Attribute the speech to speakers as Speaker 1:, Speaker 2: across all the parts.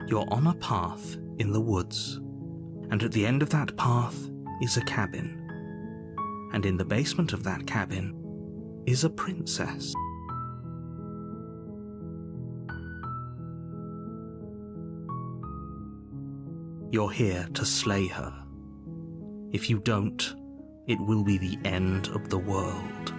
Speaker 1: You're on a path in the woods, and at the end of that path is a cabin. And in the basement of that cabin is a princess. You're here to slay her. If you don't, it will be the end of the world.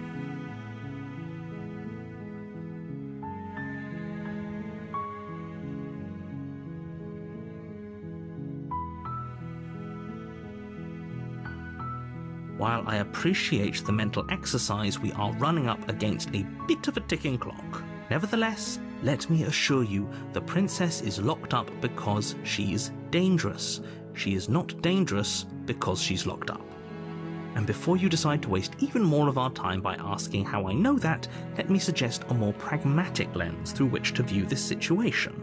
Speaker 1: While I appreciate the mental exercise, we are running up against a bit of a ticking clock. Nevertheless, let me assure you, the princess is locked up because she's dangerous. She is not dangerous because she's locked up. And before you decide to waste even more of our time by asking how I know that, let me suggest a more pragmatic lens through which to view this situation.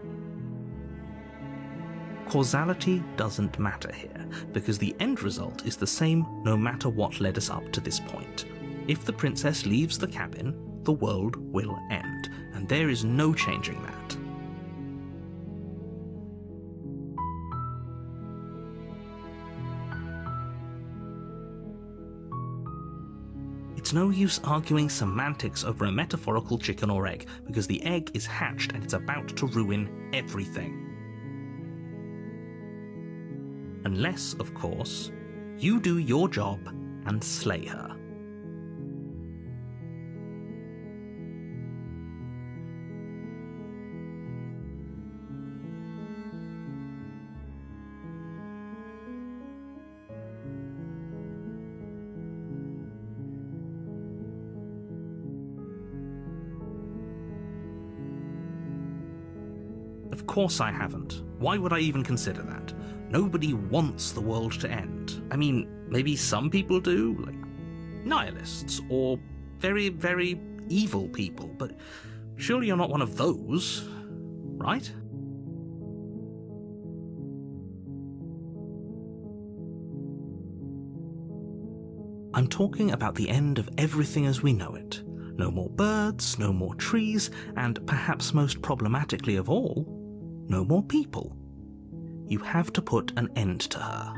Speaker 1: Causality doesn't matter here, because the end result is the same no matter what led us up to this point. If the princess leaves the cabin, the world will end, and there is no changing that. It's no use arguing semantics over a metaphorical chicken or egg, because the egg is hatched and it's about to ruin everything. Unless, of course, you do your job and slay her. Of course I haven't. Why would I even consider that? Nobody wants the world to end. I mean, maybe some people do, like nihilists, or very, very evil people, but surely you're not one of those, right? I'm talking about the end of everything as we know it. No more birds, no more trees, and perhaps most problematically of all, no more people. You have to put an end to her.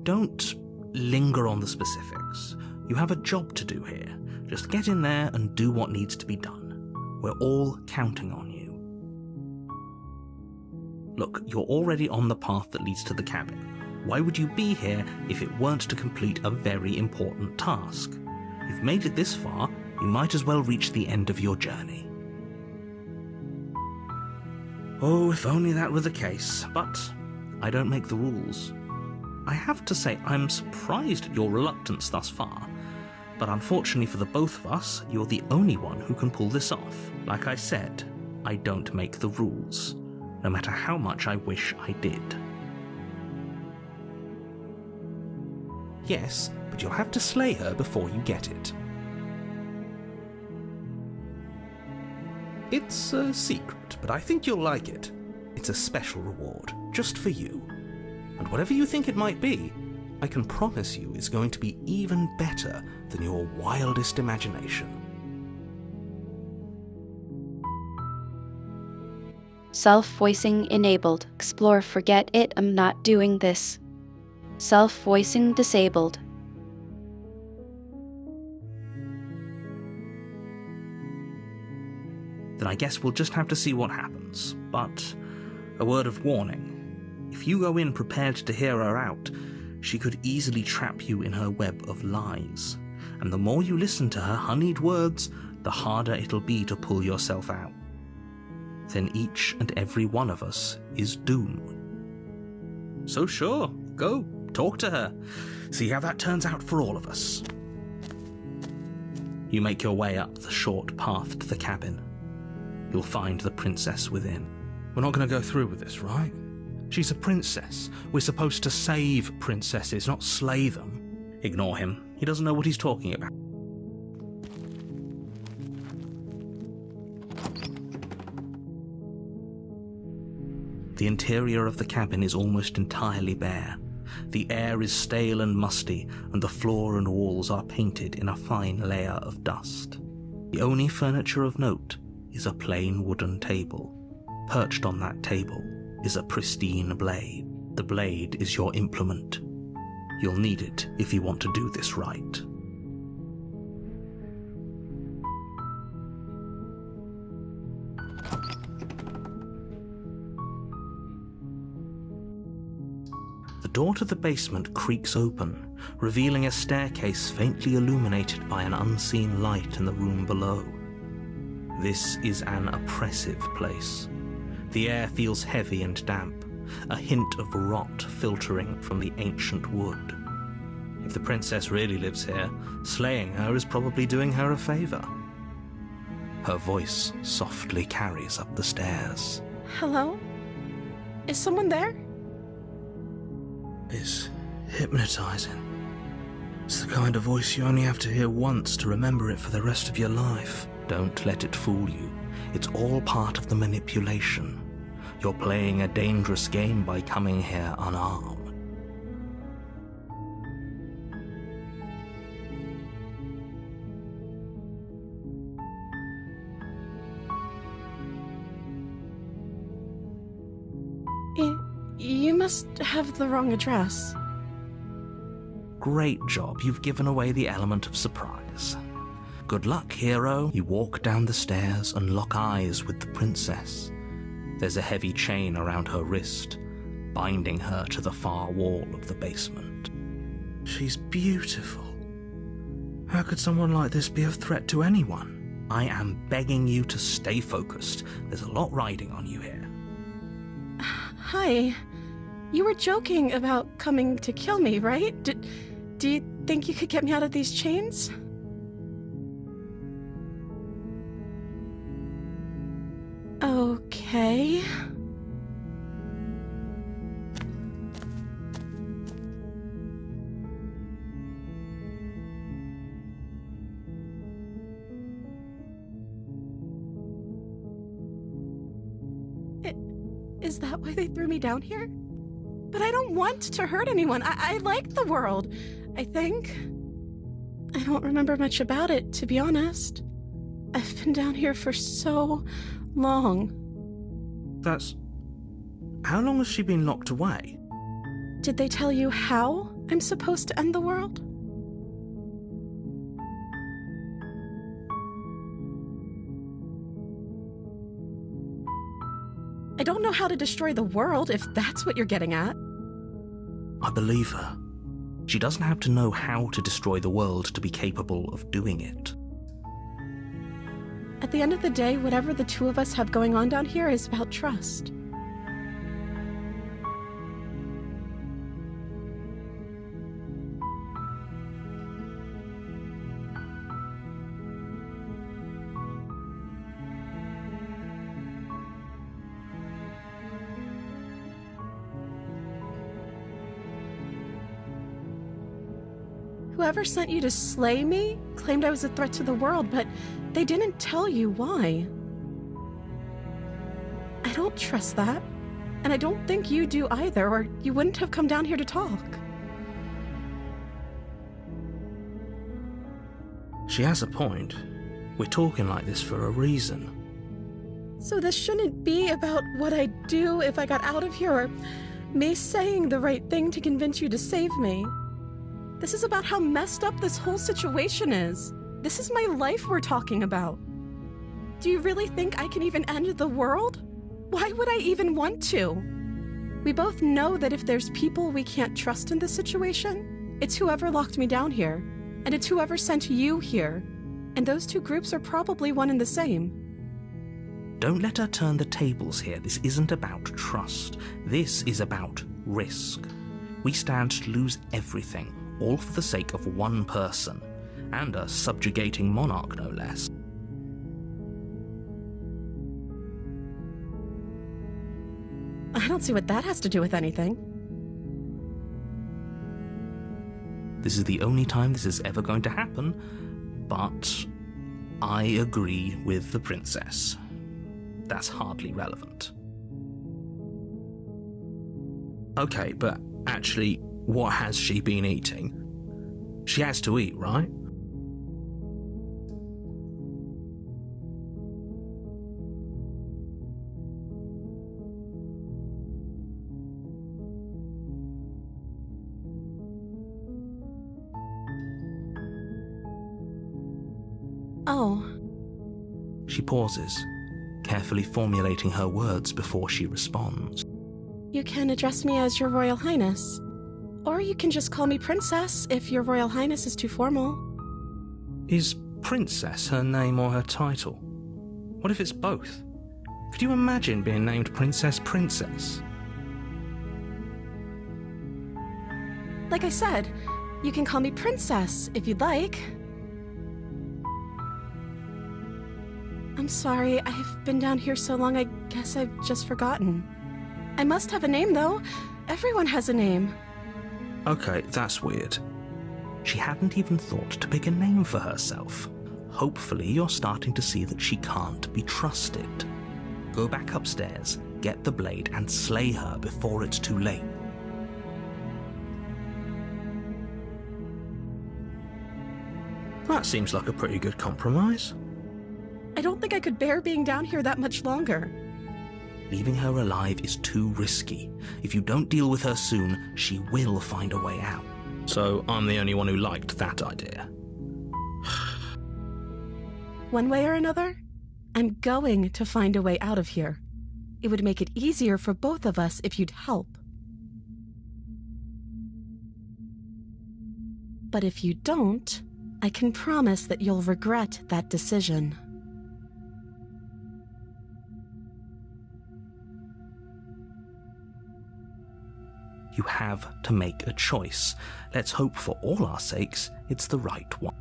Speaker 1: Don't linger on the specifics. You have a job to do here. Just get in there and do what needs to be done. We're all counting on you. Look, you're already on the path that leads to the cabin. Why would you be here if it weren't to complete a very important task? You've made it this far, you might as well reach the end of your journey. Oh, if only that were the case, but I don't make the rules. I have to say, I'm surprised at your reluctance thus far, but unfortunately for the both of us, you're the only one who can pull this off. Like I said, I don't make the rules, no matter how much I wish I did. Yes, but you'll have to slay her before you get it. It's a secret, but I think you'll like it. It's a special reward, just for you. And whatever you think it might be, I can promise you it's going to be even better than your wildest imagination.
Speaker 2: Self-voicing enabled. Explore forget it, I'm not doing this. Self-voicing disabled.
Speaker 1: Then I guess we'll just have to see what happens. But a word of warning. If you go in prepared to hear her out, she could easily trap you in her web of lies. And the more you listen to her honeyed words, the harder it'll be to pull yourself out. Then each and every one of us is doomed. So sure, go, talk to her. See how that turns out for all of us. You make your way up the short path to the cabin. You'll find the princess within. We're not going to go through with this, right? She's a princess. We're supposed to save princesses, not slay them. Ignore him. He doesn't know what he's talking about. The interior of the cabin is almost entirely bare. The air is stale and musty, and the floor and walls are painted in a fine layer of dust. The only furniture of note is a plain wooden table. Perched on that table is a pristine blade. The blade is your implement. You'll need it if you want to do this right. The door to the basement creaks open, revealing a staircase faintly illuminated by an unseen light in the room below. This is an oppressive place. The air feels heavy and damp, a hint of rot filtering from the ancient wood. If the princess really lives here, slaying her is probably doing her a favor. Her voice softly carries up the stairs.
Speaker 3: Hello? Is someone there?
Speaker 1: It's hypnotizing. It's the kind of voice you only have to hear once to remember it for the rest of your life. Don't let it fool you. It's all part of the manipulation. You're playing a dangerous game by coming here unarmed.
Speaker 3: You must have the wrong address.
Speaker 1: Great job, you've given away the element of surprise. Good luck, hero. You walk down the stairs and lock eyes with the princess. There's a heavy chain around her wrist, binding her to the far wall of the basement. She's beautiful. How could someone like this be a threat to anyone? I am begging you to stay focused. There's a lot riding on you here.
Speaker 3: Hi. You were joking about coming to kill me, right? Do you think you could get me out of these chains? Okay. Is that why they threw me down here? But I don't want to hurt anyone. I like the world, I think. I don't remember much about it, to be honest. I've been down here for so long.
Speaker 1: That's... How long has she been locked away?
Speaker 3: Did they tell you how I'm supposed to end the world? I don't know how to destroy the world, if that's what you're getting at.
Speaker 1: I believe her. She doesn't have to know how to destroy the world to be capable of doing it.
Speaker 3: At the end of the day, whatever the two of us have going on down here is about trust. Whoever sent you to slay me claimed I was a threat to the world, but they didn't tell you why. I don't trust that, and I don't think you do either, or you wouldn't have come down here to talk.
Speaker 1: She has a point. We're talking like this for a reason.
Speaker 3: So this shouldn't be about what I'd do if I got out of here, or me saying the right thing to convince you to save me. This is about how messed up this whole situation is. This is my life we're talking about. Do you really think I can even end the world? Why would I even want to? We both know that if there's people we can't trust in this situation, it's whoever locked me down here, and it's whoever sent you here. And those two groups are probably one and the same.
Speaker 1: Don't let her turn the tables here. This isn't about trust. This is about risk. We stand to lose everything, all for the sake of one person, and a subjugating monarch, no less.
Speaker 3: I don't see what that has to do with anything.
Speaker 1: This is the only time this is ever going to happen, but I agree with the princess. That's hardly relevant. Okay, but actually,
Speaker 4: What has she been eating? She has to eat, right?
Speaker 3: Oh.
Speaker 1: She pauses, carefully formulating her words before she responds.
Speaker 3: You can address me as Your Royal Highness. Or you can just call me Princess if Your Royal Highness is too formal.
Speaker 1: Is Princess her name or her title? What if it's both? Could you imagine being named Princess?
Speaker 3: Like I said, you can call me Princess if you'd like. I'm sorry, I've been down here so long I guess I've just forgotten. I must have a name, though. Everyone has a name.
Speaker 1: Okay, that's weird. She hadn't even thought to pick a name for herself. Hopefully you're starting to see that she can't be trusted. Go back upstairs, get the blade, and slay her before it's too late.
Speaker 4: That seems like a pretty good compromise.
Speaker 3: I don't think I could bear being down here that much longer.
Speaker 1: Leaving her alive is too risky. If you don't deal with her soon, she will find a way out.
Speaker 4: So I'm the only one who liked that idea.
Speaker 3: One way or another, I'm going to find a way out of here. It would make it easier for both of us if you'd help. But if you don't, I can promise that you'll regret that decision.
Speaker 1: You have to make a choice. Let's hope for all our sakes it's the right one.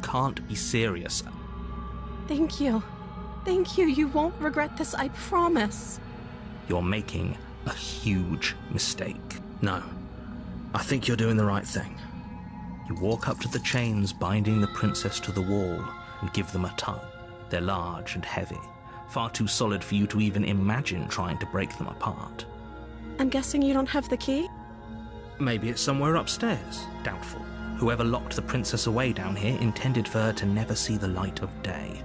Speaker 1: Can't be serious.
Speaker 3: Thank you. Thank you. You won't regret this, I promise.
Speaker 1: You're making a huge mistake.
Speaker 4: No, I think you're doing the right thing.
Speaker 1: You walk up to the chains binding the princess to the wall and give them a tug. They're large and heavy, far too solid for you to even imagine trying to break them apart.
Speaker 3: I'm guessing you don't have the key?
Speaker 4: Maybe it's somewhere upstairs.
Speaker 1: Doubtful. Whoever locked the princess away down here intended for her to never see the light of day.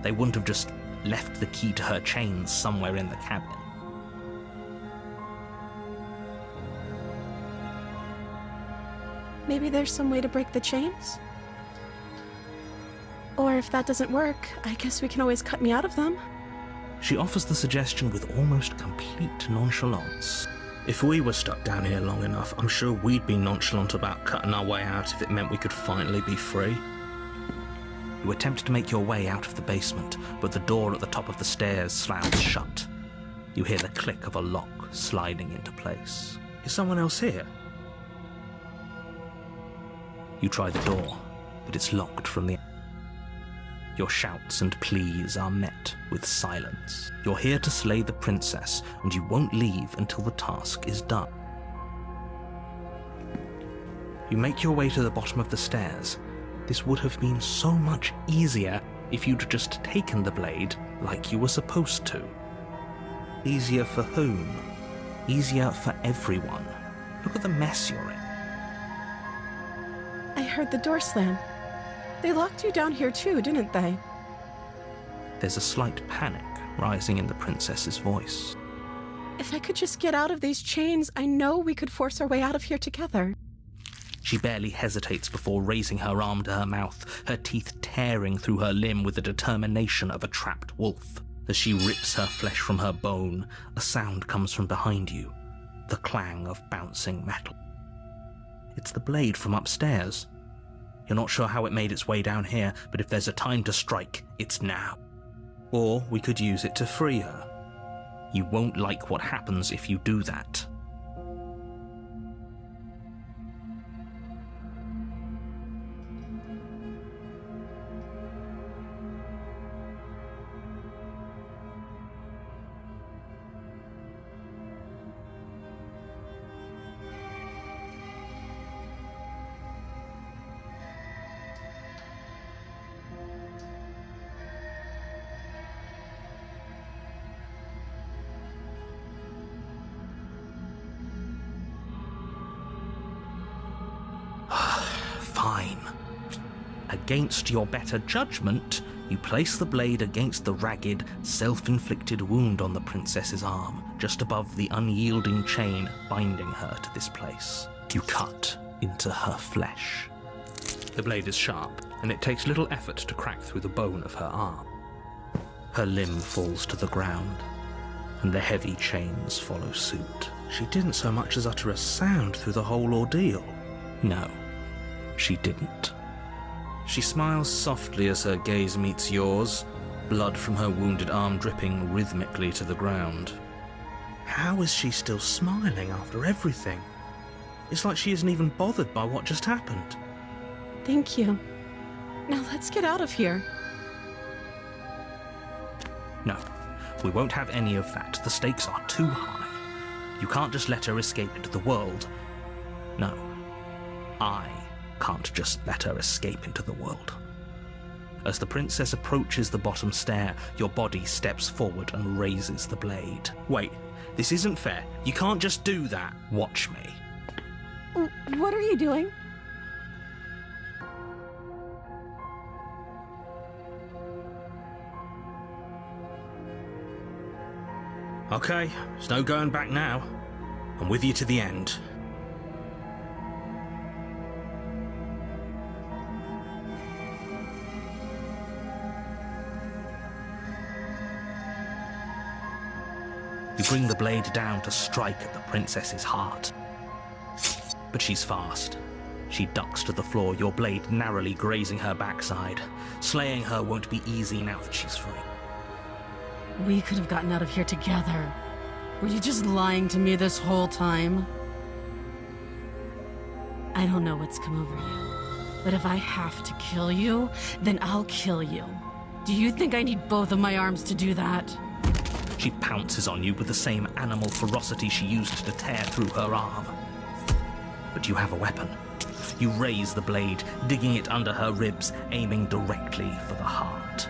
Speaker 1: They wouldn't have just left the key to her chains somewhere in the cabin.
Speaker 3: Maybe there's some way to break the chains? Or if that doesn't work, I guess we can always cut me out of them.
Speaker 1: She offers the suggestion with almost complete nonchalance.
Speaker 4: If we were stuck down here long enough, I'm sure we'd be nonchalant about cutting our way out if it meant we could finally be free.
Speaker 1: You attempt to make your way out of the basement, but the door at the top of the stairs slams shut. You hear the click of a lock sliding into place.
Speaker 4: Is someone else here?
Speaker 1: You try the door, but it's locked from the... Your shouts and pleas are met with silence. You're here to slay the princess, and you won't leave until the task is done. You make your way to the bottom of the stairs. This would have been so much easier if you'd just taken the blade like you were supposed to. Easier for whom? Easier for everyone. Look at the mess you're in.
Speaker 3: I heard the door slam. They locked you down here too, didn't they?
Speaker 1: There's a slight panic rising in the princess's voice.
Speaker 3: If I could just get out of these chains, I know we could force our way out of here together.
Speaker 1: She barely hesitates before raising her arm to her mouth, her teeth tearing through her limb with the determination of a trapped wolf. As she rips her flesh from her bone, a sound comes from behind you, the clang of bouncing metal. It's the blade from upstairs. You're not sure how it made its way down here, but if there's a time to strike, it's now. Or we could use it to free her. You won't like what happens if you do that. Fine. Against your better judgment, you place the blade against the ragged, self-inflicted wound on the princess's arm, just above the unyielding chain binding her to this place. You cut into her flesh. The blade is sharp, and it takes little effort to crack through the bone of her arm. Her limb falls to the ground, and the heavy chains follow suit.
Speaker 4: She didn't so much as utter a sound through the whole ordeal.
Speaker 1: No, she didn't. She smiles softly as her gaze meets yours, blood from her wounded arm dripping rhythmically to the ground.
Speaker 4: How is she still smiling after everything? It's like she isn't even bothered by what just happened.
Speaker 3: Thank you. Now let's get out of here.
Speaker 1: No, we won't have any of that. The stakes are too high. You can't just let her escape into the world. No, I can't just let her escape into the world. As the princess approaches the bottom stair, your body steps forward and raises the blade.
Speaker 4: Wait, this isn't fair. You can't just do that.
Speaker 1: Watch me.
Speaker 3: What are you doing?
Speaker 4: Okay, there's no going back now. I'm with you to the end.
Speaker 1: You bring the blade down to strike at the princess's heart. But she's fast. She ducks to the floor, your blade narrowly grazing her backside. Slaying her won't be easy now that she's free.
Speaker 5: We could have gotten out of here together. Were you just lying to me this whole time? I don't know what's come over you, but if I have to kill you, then I'll kill you. Do you think I need both of my arms to do that?
Speaker 1: She pounces on you with the same animal ferocity she used to tear through her arm. But you have a weapon. You raise the blade, digging it under her ribs, aiming directly for the heart.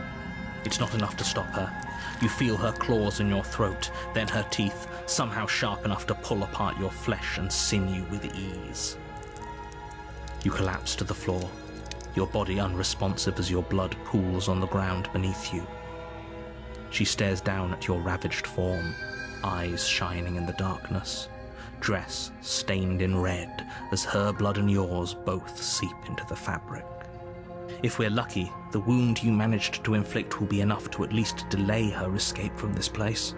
Speaker 1: It's not enough to stop her. You feel her claws in your throat, then her teeth, somehow sharp enough to pull apart your flesh and sinew with ease. You collapse to the floor, your body unresponsive as your blood pools on the ground beneath you. She stares down at your ravaged form, eyes shining in the darkness, dress stained in red as her blood and yours both seep into the fabric. If we're lucky, the wound you managed to inflict will be enough to at least delay her escape from this place.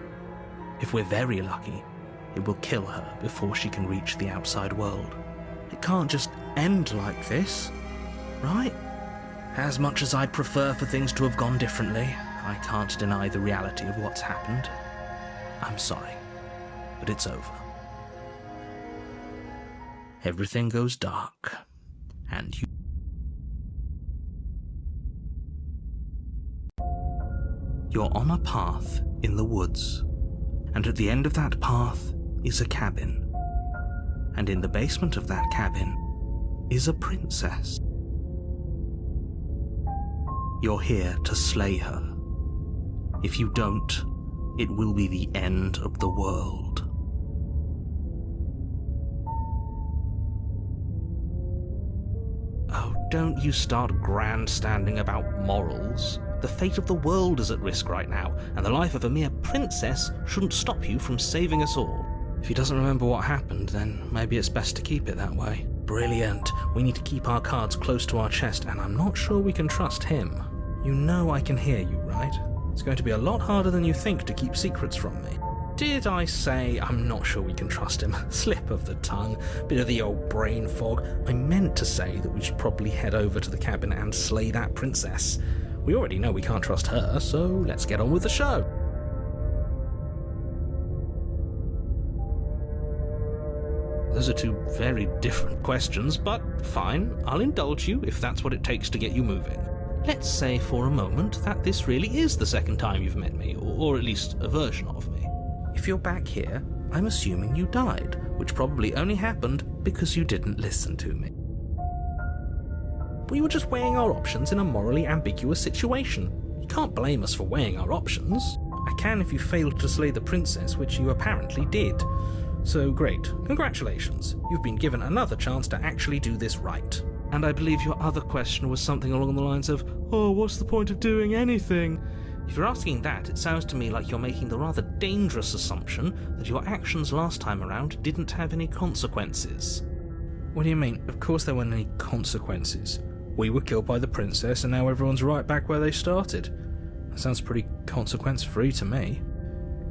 Speaker 1: If we're very lucky, it will kill her before she can reach the outside world.
Speaker 4: It can't just end like this, right?
Speaker 1: As much as I'd prefer for things to have gone differently, I can't deny the reality of what's happened. I'm sorry, but it's over. Everything goes dark, and you... You're on a path in the woods, and at the end of that path is a cabin. And in the basement of that cabin is a princess. You're here to slay her. If you don't, it will be the end of the world. Oh, don't you start grandstanding about morals. The fate of the world is at risk right now, and the life of a mere princess shouldn't stop you from saving us all.
Speaker 4: If he doesn't remember what happened, then maybe it's best to keep it that way.
Speaker 1: Brilliant. We need to keep our cards close to our chest, and I'm not sure we can trust him. You know I can hear you, right? It's going to be a lot harder than you think to keep secrets from me.
Speaker 4: Did I say I'm not sure we can trust him? Slip of the tongue, bit of the old brain fog. I meant to say that we should probably head over to the cabin and slay that princess. We already know we can't trust her, so let's get on with the show. Those are two very different questions, but fine, I'll indulge you if that's what it takes to get you moving. Let's say for a moment that this really is the second time you've met me, or at least a version of me. If you're back here, I'm assuming you died, which probably only happened because you didn't listen to me. We were just weighing our options in a morally ambiguous situation. You can't blame us for weighing our options. I can if you failed to slay the princess, which you apparently did. So great, congratulations. You've been given another chance to actually do this right. And I believe your other question was something along the lines of, oh, what's the point of doing anything? If you're asking that, it sounds to me like you're making the rather dangerous assumption that your actions last time around didn't have any consequences. What do you mean? Of course there weren't any consequences. We were killed by the princess and now everyone's right back where they started. That sounds pretty consequence-free to me.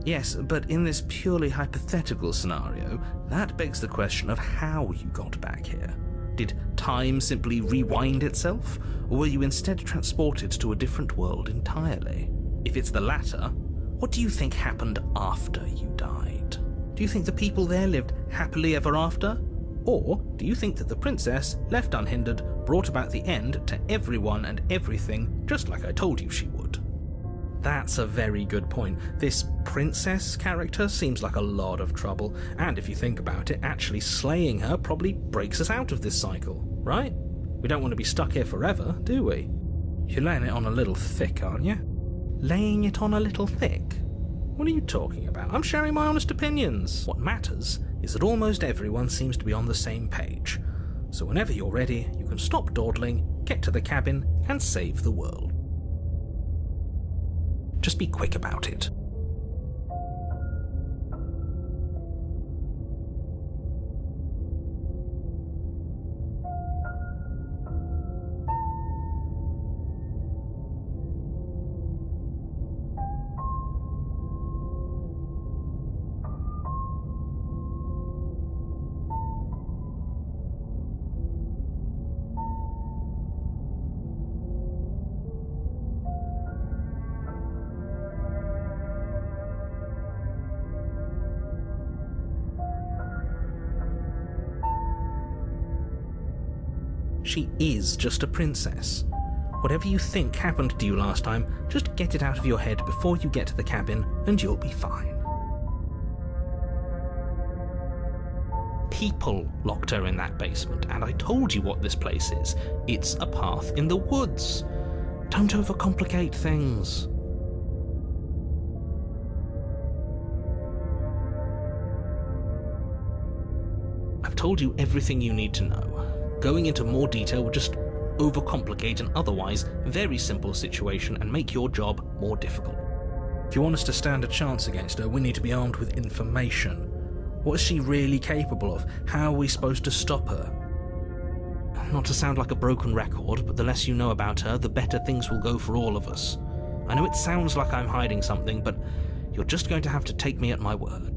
Speaker 4: Yes, but in this purely hypothetical scenario, that begs the question of how you got back here. Did time simply rewind itself, or were you instead transported to a different world entirely? If it's the latter, what do you think happened after you died? Do you think the people there lived happily ever after? Or do you think that the princess, left unhindered, brought about the end to everyone and everything, just like I told you she would? That's a very good point. This princess character seems like a lot of trouble, and if you think about it, actually slaying her probably breaks us out of this cycle, right? We don't want to be stuck here forever, do we? You're laying it on a little thick, aren't you? Laying it on a little thick? What are you talking about? I'm sharing my honest opinions. What matters is that almost everyone seems to be on the same page. So whenever you're ready, you can stop dawdling, get to the cabin, and save the world. Just be quick about it. She is just a princess. Whatever you think happened to you last time, just get it out of your head before you get to the cabin and you'll be fine. People locked her in that basement, and I told you what this place is. It's a path in the woods. Don't overcomplicate things. I've told you everything you need to know. Going into more detail would just overcomplicate an otherwise very simple situation and make your job more difficult. If you want us to stand a chance against her, we need to be armed with information. What is she really capable of? How are we supposed to stop her? Not to sound like a broken record, but the less you know about her, the better things will go for all of us. I know it sounds like I'm hiding something, but you're just going to have to take me at my word.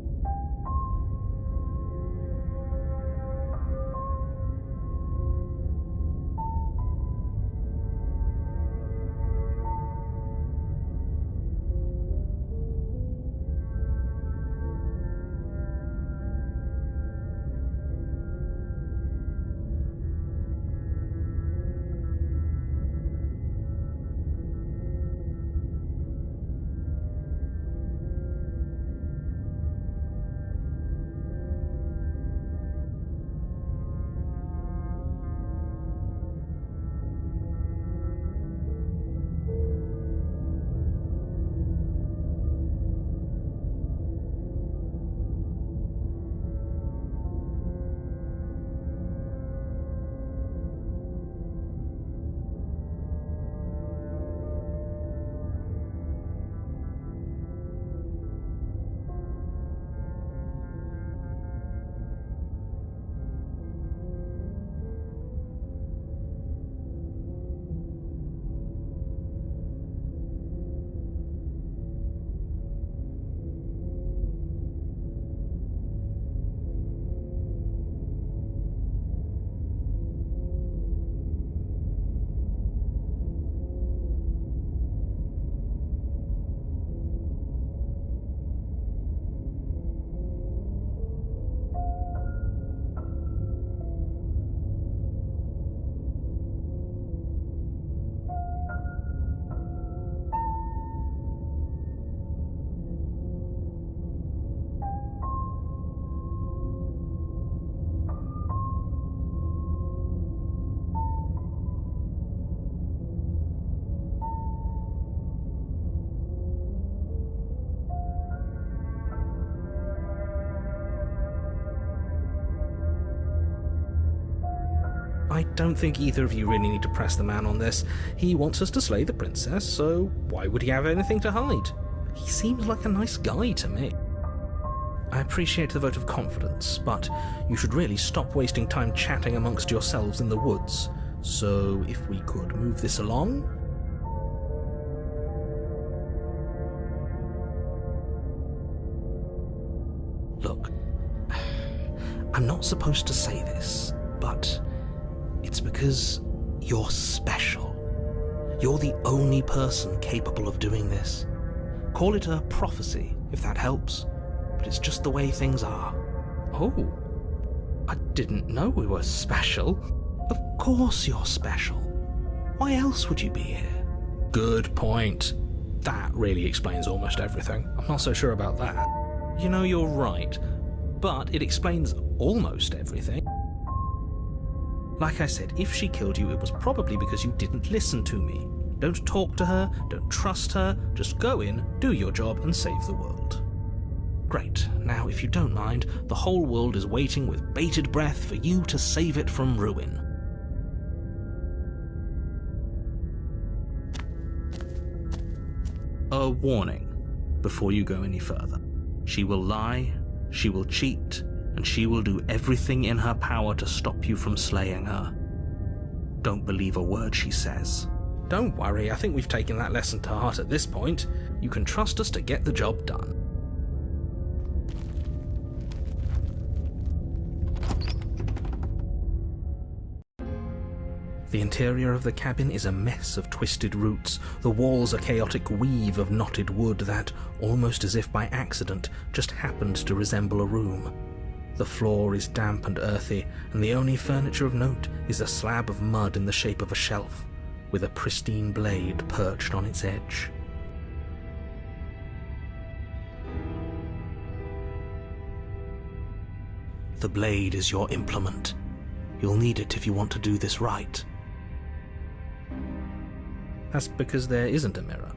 Speaker 4: I don't think either of you really need to press the man on this. He wants us to slay the princess, so why would he have anything to hide? He seems like a nice guy to me. I appreciate the vote of confidence, but you should really stop wasting time chatting amongst yourselves in the woods. So if we could move this along? Look, I'm not supposed to say this, but it's because you're special. You're the only person capable of doing this. Call it a prophecy, if that helps, but it's just the way things are. Oh, I didn't know we were special. Of course you're special. Why else would you be here? Good point. That really explains almost everything. I'm not so sure about that. You know, you're right, but it explains almost everything. Like I said, if she killed you, it was probably because you didn't listen to me. Don't talk to her, don't trust her, just go in, do your job, and save the world. Great. Now, if you don't mind, the whole world is waiting with bated breath for you to save it from ruin.
Speaker 1: A warning before you go any further. She will lie, she will cheat, and she will do everything in her power to stop you from slaying her. Don't believe a word she says.
Speaker 4: Don't worry, I think we've taken that lesson to heart at this point. You can trust us to get the job done. The interior of the cabin is a mess of twisted roots. The walls a chaotic weave of knotted wood that, almost as if by accident, just happened to resemble a room. The floor is damp and earthy, and the only furniture of note is a slab of mud in the shape of a shelf, with a pristine blade perched on its edge. The blade is your implement. You'll need it if you want to do this right. That's because there isn't a mirror.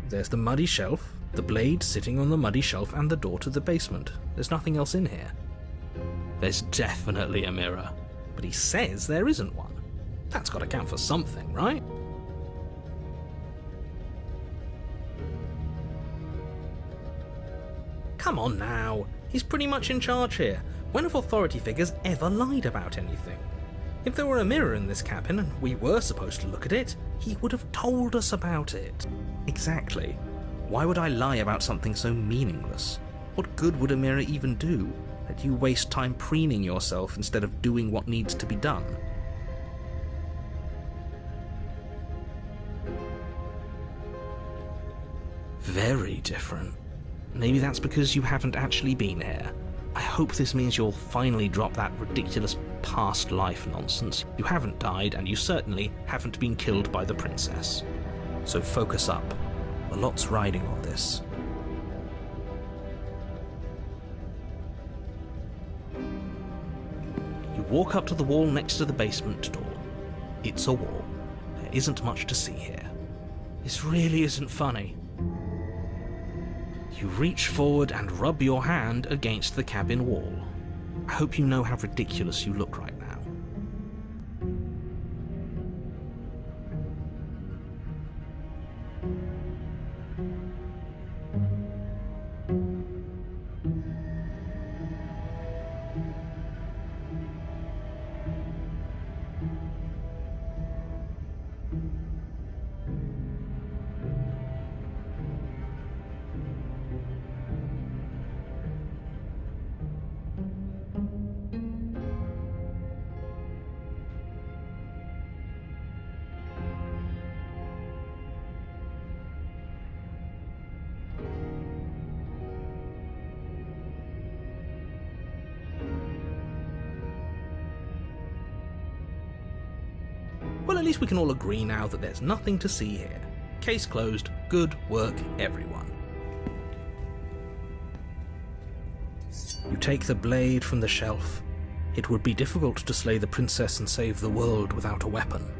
Speaker 4: There's the muddy shelf, the blade sitting on the muddy shelf, and the door to the basement. There's nothing else in here. There's definitely a mirror, but he says there isn't one. That's got to count for something, right? Come on now, he's pretty much in charge here. When have authority figures ever lied about anything? If there were a mirror in this cabin and we were supposed to look at it, he would have told us about it.
Speaker 1: Exactly. Why would I lie about something so meaningless? What good would a mirror even do? Let you waste time preening yourself instead of doing what needs to be done. Very different. Maybe that's because you haven't actually been here. I hope this means you'll finally drop that ridiculous past life nonsense. You haven't died, and you certainly haven't been killed by the princess. So focus up. A lot's riding on this. You walk up to the wall next to the basement door. It's a wall. There isn't much to see here. This really isn't funny. You reach forward and rub your hand against the cabin wall. I hope you know how ridiculous you look right now. Well, at least we can all agree now that there's nothing to see here. Case closed. Good work, everyone. You take the blade from the shelf. It would be difficult to slay the princess and save the world without a weapon.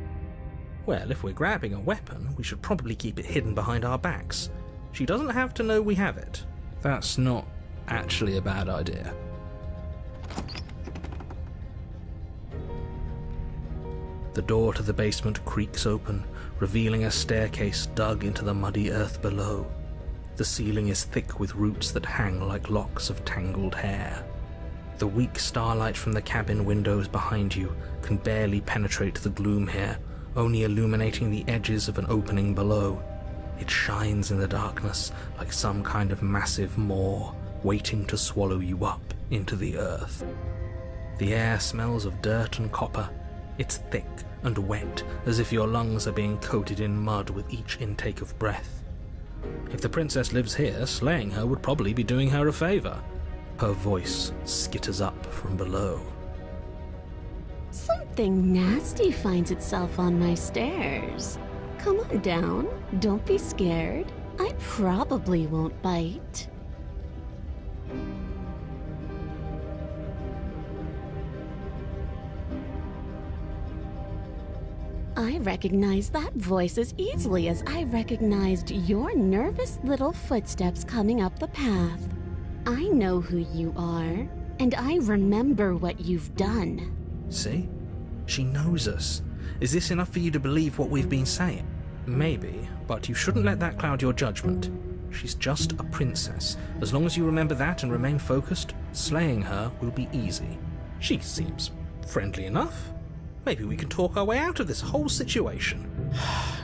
Speaker 1: Well, if we're grabbing a weapon, we should probably keep it hidden behind our backs. She doesn't have to know we have it. That's not actually a bad idea.
Speaker 4: The door to the basement creaks open, revealing a staircase dug into the muddy earth below. The ceiling is thick with roots that hang like locks of tangled hair. The weak starlight from the cabin windows behind you can barely penetrate the gloom here, only illuminating the edges of an opening below. It shines in the darkness like some kind of massive maw waiting to swallow you up into the earth. The air smells of dirt and copper. It's thick and wet, as if your lungs are being coated in mud with each intake of breath. If the princess lives here, slaying her would probably be doing her a favor. Her voice skitters up from below.
Speaker 5: Something nasty finds itself on my stairs. Come on down. Don't be scared. I probably won't bite. I recognize that voice as easily as I recognized your nervous little footsteps coming up the path. I know who you are, and I remember what you've done.
Speaker 4: See? She knows us. Is this enough for you to believe what we've been saying? Maybe, but you shouldn't let that cloud your judgment. She's just a princess. As long as you remember that and remain focused, slaying her will be easy. She seems friendly enough. Maybe we can talk our way out of this whole situation.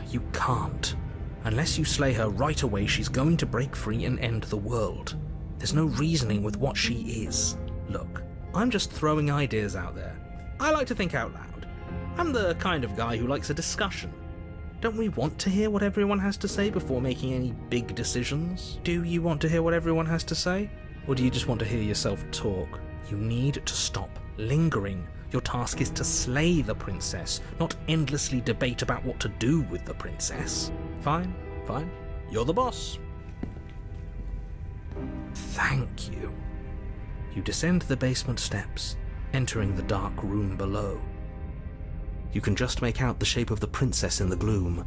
Speaker 4: You can't. Unless you slay her right away, she's going to break free and end the world. There's no reasoning with what she is. Look, I'm just throwing ideas out there. I like to think out loud. I'm the kind of guy who likes a discussion. Don't we want to hear what everyone has to say before making any big decisions? Do you want to hear what everyone has to say? Or do you just want to hear yourself talk? You need to stop lingering. Your task is to slay the princess, not endlessly debate about what to do with the princess. Fine, fine. You're the boss. Thank you. You descend the basement steps, entering the dark room below. You can just make out the shape of the princess in the gloom.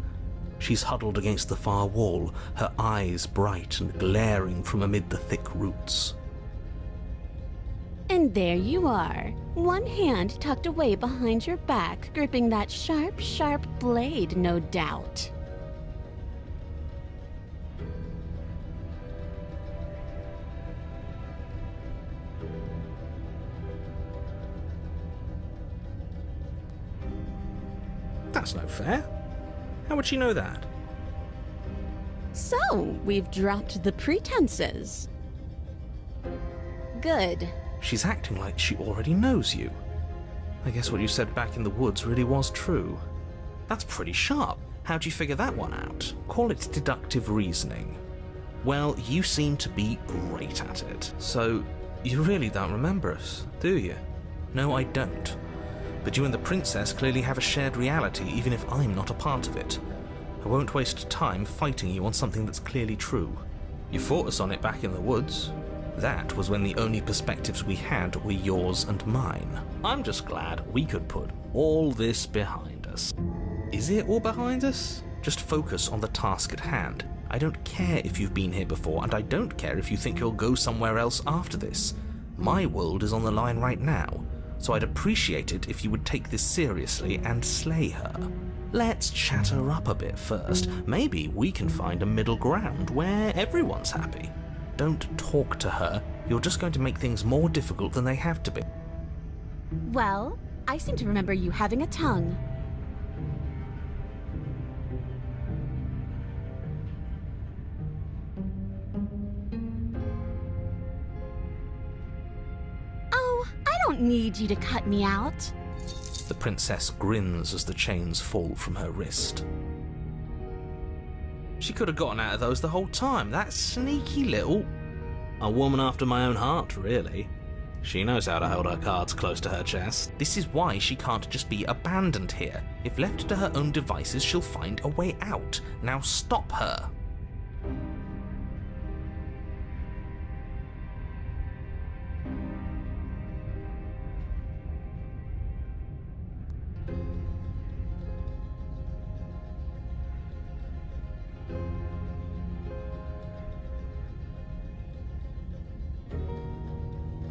Speaker 4: She's huddled against the far wall, her eyes bright and glaring from amid the thick roots.
Speaker 5: And there you are, one hand tucked away behind your back, gripping that sharp, sharp blade, no doubt.
Speaker 4: That's no fair. How would she know that?
Speaker 5: So, we've dropped the pretenses. Good.
Speaker 4: She's acting like she already knows you. I guess what you said back in the woods really was true. That's pretty sharp. How'd you figure that one out? Call it deductive reasoning. Well, you seem to be great at it. So, you really don't remember us, do you? No, I don't. But you and the princess clearly have a shared reality, even if I'm not a part of it. I won't waste time fighting you on something that's clearly true. You fought us on it back in the woods. That was when the only perspectives we had were yours and mine. I'm just glad we could put all this behind us. Is it all behind us? Just focus on the task at hand. I don't care if you've been here before, and I don't care if you think you'll go somewhere else after this. My world is on the line right now, so I'd appreciate it if you would take this seriously and slay her. Let's chat her up a bit first. Maybe we can find a middle ground where everyone's happy. Don't talk to her. You're just going to make things more difficult than they have to be.
Speaker 5: Well, I seem to remember you having a tongue. Oh, I don't need you to cut me out.
Speaker 4: The princess grins as the chains fall from her wrist. She could have gotten out of those the whole time. That sneaky little... A woman after my own heart, really. She knows how to hold her cards close to her chest. This is why she can't just be abandoned here. If left to her own devices, she'll find a way out. Now stop her.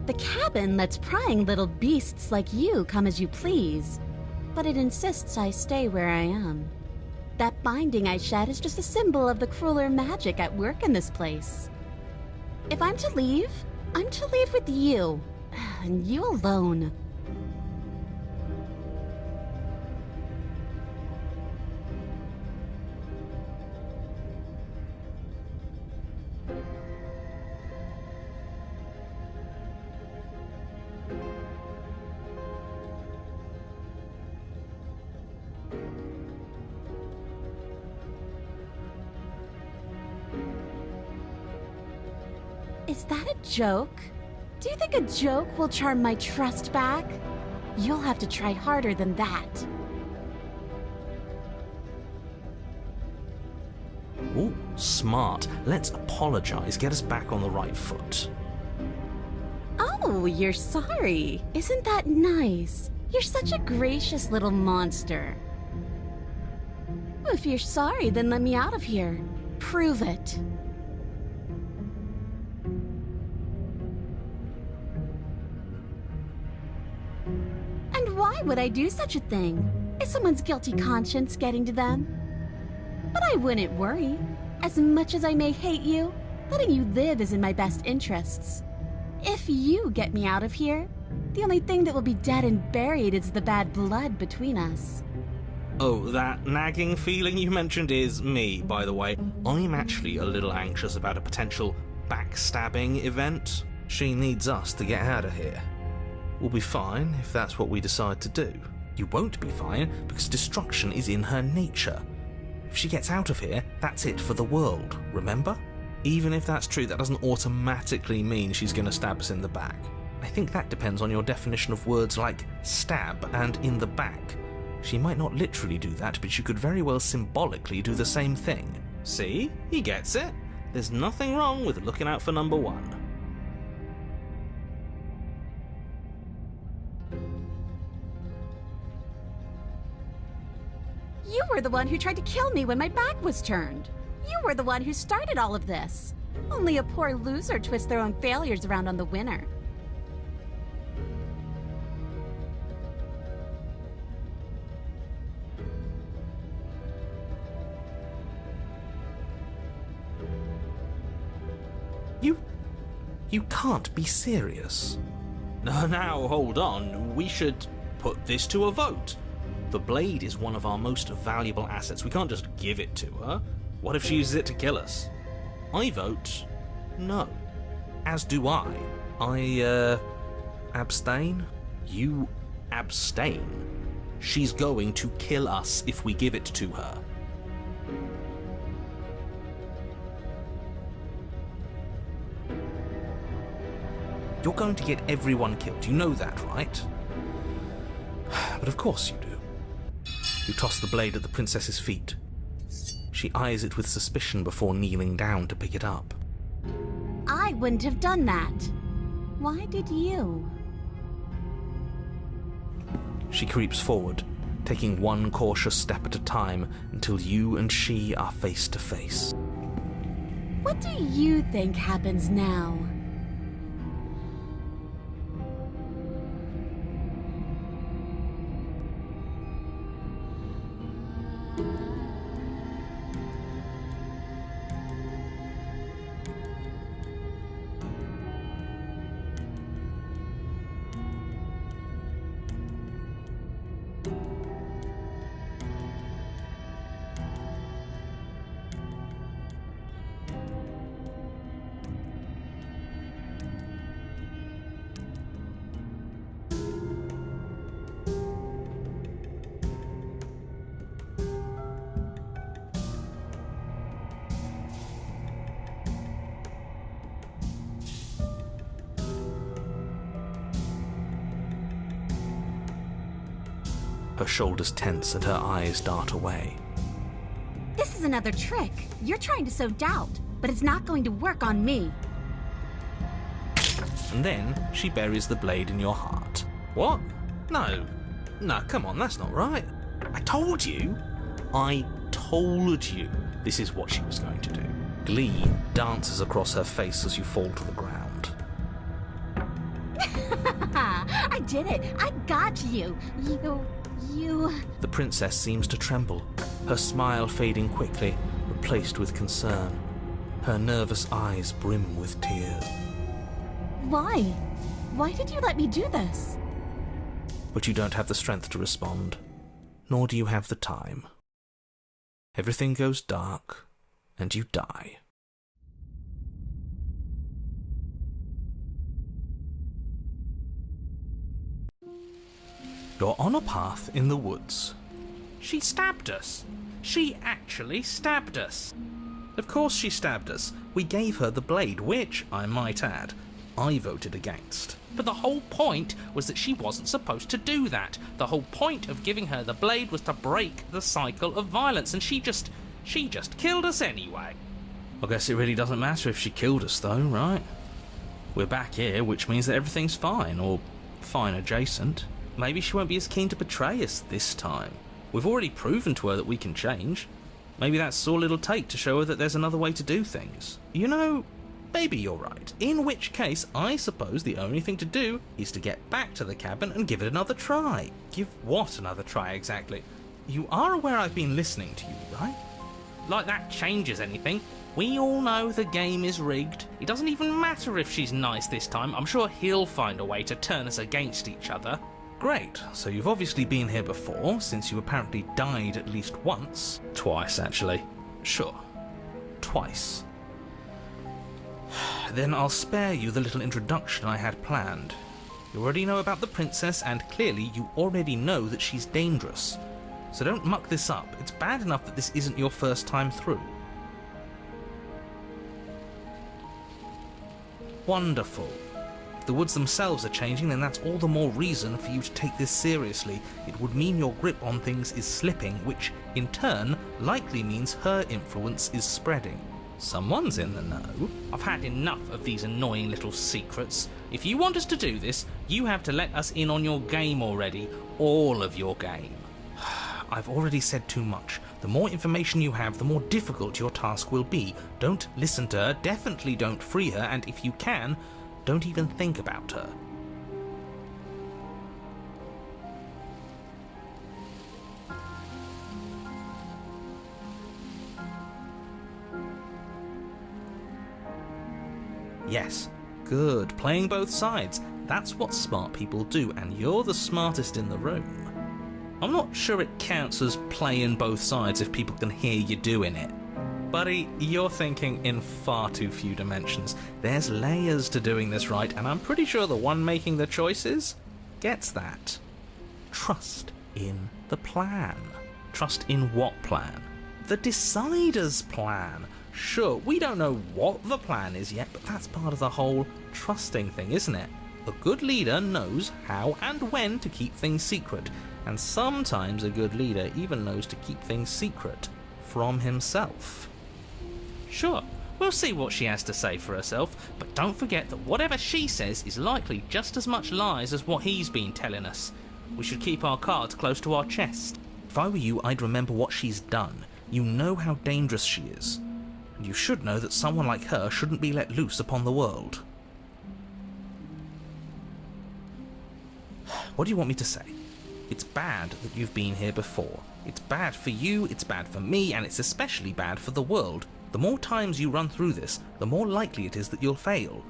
Speaker 5: The cabin lets prying little beasts like you come as you please. but it insists I stay where I am. That binding I shed is just a symbol of the crueler magic at work in this place. If I'm to leave with you, and you alone. Is that a joke? Do you think a joke will charm my trust back? You'll have to try harder than that.
Speaker 4: Ooh, smart. Let's apologize, get us back on the right foot.
Speaker 5: Oh, you're sorry. Isn't that nice? You're such a gracious little monster. If you're sorry, then let me out of here. Prove it. And why would I do such a thing? Is someone's guilty conscience getting to them? But I wouldn't worry. As much as I may hate you, letting you live is in my best interests. If you get me out of here, the only thing that will be dead and buried is the bad blood between us.
Speaker 4: Oh, that nagging feeling you mentioned is me, by the way. I'm actually a little anxious about a potential backstabbing event. She needs us to get out of here. We'll be fine if that's what we decide to do. You won't be fine because destruction is in her nature. If she gets out of here, that's it for the world, remember? Even if that's true, that doesn't automatically mean she's going to stab us in the back. I think that depends on your definition of words like stab and in the back. She might not literally do that, but she could very well symbolically do the same thing. See? He gets it. There's nothing wrong with looking out for number one.
Speaker 5: You were the one who tried to kill me when my back was turned. You were the one who started all of this. Only a poor loser twists their own failures around on the winner.
Speaker 4: You can't be serious. Now, hold on. We should put this to a vote. The blade is one of our most valuable assets. We can't just give it to her. What if she uses it to kill us? I vote no. As do I. Abstain? You abstain. She's going to kill us if we give it to her. You're going to get everyone killed. You know that, right? But of course you do. You toss the blade at the princess's feet. She eyes it with suspicion before kneeling down to pick it up.
Speaker 5: I wouldn't have done that. Why did you?
Speaker 4: She creeps forward, taking one cautious step at a time until you and she are face to face.
Speaker 5: What do you think happens now?
Speaker 4: Her shoulders tense and her eyes dart away.
Speaker 5: This is another trick. You're trying to sow doubt, but it's not going to work on me.
Speaker 4: And then she buries the blade in your heart. What? No, come on, that's not right. I told you this is what she was going to do. Glee dances across her face as you fall to the ground.
Speaker 5: I did it. I got you. You...
Speaker 1: The princess seems to tremble, her smile fading quickly, replaced with concern. Her nervous eyes brim with tears.
Speaker 5: Why? Why did you let me do this?
Speaker 1: But you don't have the strength to respond, nor do you have the time. Everything goes dark, and you die. You're on a path in the woods.
Speaker 4: She stabbed us. She actually stabbed us.
Speaker 1: Of course she stabbed us. We gave her the blade, which, I might add, I voted against.
Speaker 4: But the whole point was that she wasn't supposed to do that. The whole point of giving her the blade was to break the cycle of violence, and she just killed us anyway.
Speaker 1: I guess it really doesn't matter if she killed us though, right? We're back here, which means that everything's fine, or fine adjacent. Maybe she won't be as keen to betray us this time. We've already proven to her that we can change. Maybe that's all it'll take to show her that there's another way to do things. You know, maybe you're right. In which case, I suppose the only thing to do is to get back to the cabin and give it another try.
Speaker 4: Give what another try exactly?
Speaker 1: You are aware I've been listening to you, right?
Speaker 4: Like that changes anything. We all know the game is rigged. It doesn't even matter if she's nice this time. I'm sure he'll find a way to turn us against each other.
Speaker 1: Great, so you've obviously been here before, since you apparently died at least once.
Speaker 4: Twice, actually.
Speaker 1: Sure. Twice. Then I'll spare you the little introduction I had planned. You already know about the princess, and clearly you already know that she's dangerous. So don't muck this up. It's bad enough that this isn't your first time through. Wonderful. If the woods themselves are changing, then that's all the more reason for you to take this seriously. It would mean your grip on things is slipping, which, in turn, likely means her influence is spreading. Someone's in the know.
Speaker 4: I've had enough of these annoying little secrets. If you want us to do this, you have to let us in on your game already. All of your game.
Speaker 1: I've already said too much. The more information you have, the more difficult your task will be. Don't listen to her, definitely don't free her, and if you can, don't even think about her. Yes, good. Playing both sides. That's what smart people do, and you're the smartest in the room. I'm not sure it counts as playing both sides if people can hear you doing it. Buddy, you're thinking in far too few dimensions. There's layers to doing this right, and I'm pretty sure the one making the choices gets that. Trust in the plan. Trust in what plan? The Decider's plan. Sure, we don't know what the plan is yet, but that's part of the whole trusting thing, isn't it? A good leader knows how and when to keep things secret, and sometimes a good leader even knows to keep things secret from himself.
Speaker 4: Sure, we'll see what she has to say for herself, but don't forget that whatever she says is likely just as much lies as what he's been telling us. We should keep our cards close to our chest.
Speaker 1: If I were you, I'd remember what she's done. You know how dangerous she is, and you should know that someone like her shouldn't be let loose upon the world. What do you want me to say? It's bad that you've been here before. It's bad for you, it's bad for me, and it's especially bad for the world. The more times you run through this, the more likely it is that you'll fail.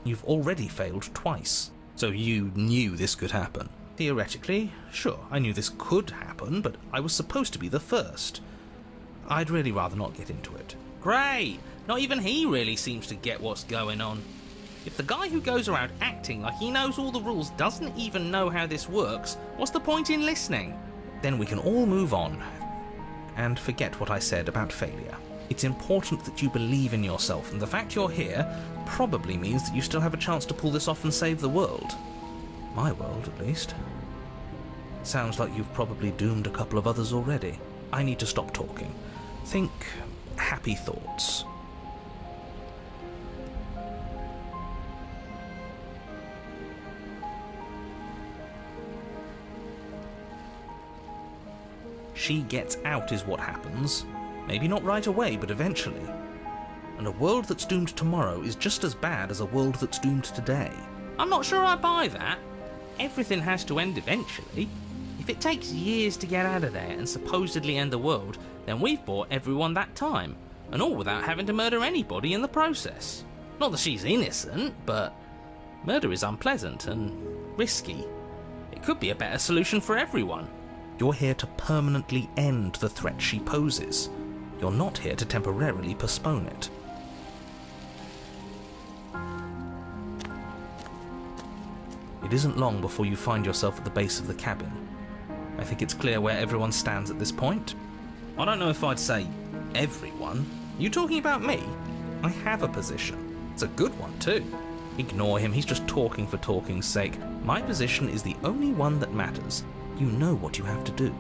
Speaker 1: You've already failed twice. So you knew this could happen. Theoretically, sure, I knew this could happen, but I was supposed to be the first. I'd really rather not get into it.
Speaker 4: Great! Not even he really seems to get what's going on. If the guy who goes around acting like he knows all the rules doesn't even know how this works, what's the point in listening?
Speaker 1: Then we can all move on and forget what I said about failure. It's important that you believe in yourself, and the fact you're here probably means that you still have a chance to pull this off and save the world. My world, at least. Sounds like you've probably doomed a couple of others already. I need to stop talking. Think happy thoughts. She gets out is what happens. Maybe not right away, but eventually. And a world that's doomed tomorrow is just as bad as a world that's doomed today.
Speaker 4: I'm not sure I buy that. Everything has to end eventually.
Speaker 1: If
Speaker 4: If it takes years to get out of there and supposedly end the world, then we've bought everyone that time, and all without having to murder anybody in the process. Not that she's innocent, but murder is unpleasant and risky. It could be a better solution for everyone.
Speaker 1: You're here to permanently end the threat she poses. You're not here to temporarily postpone it. It isn't long before you find yourself at the base of the cabin. I think it's clear where everyone stands at this point.
Speaker 4: I don't know if I'd say everyone. You talking about me?
Speaker 1: I have a position. It's a good one too. Ignore him, he's just talking for talking's sake. My position is the only one that matters. You know what you have to do.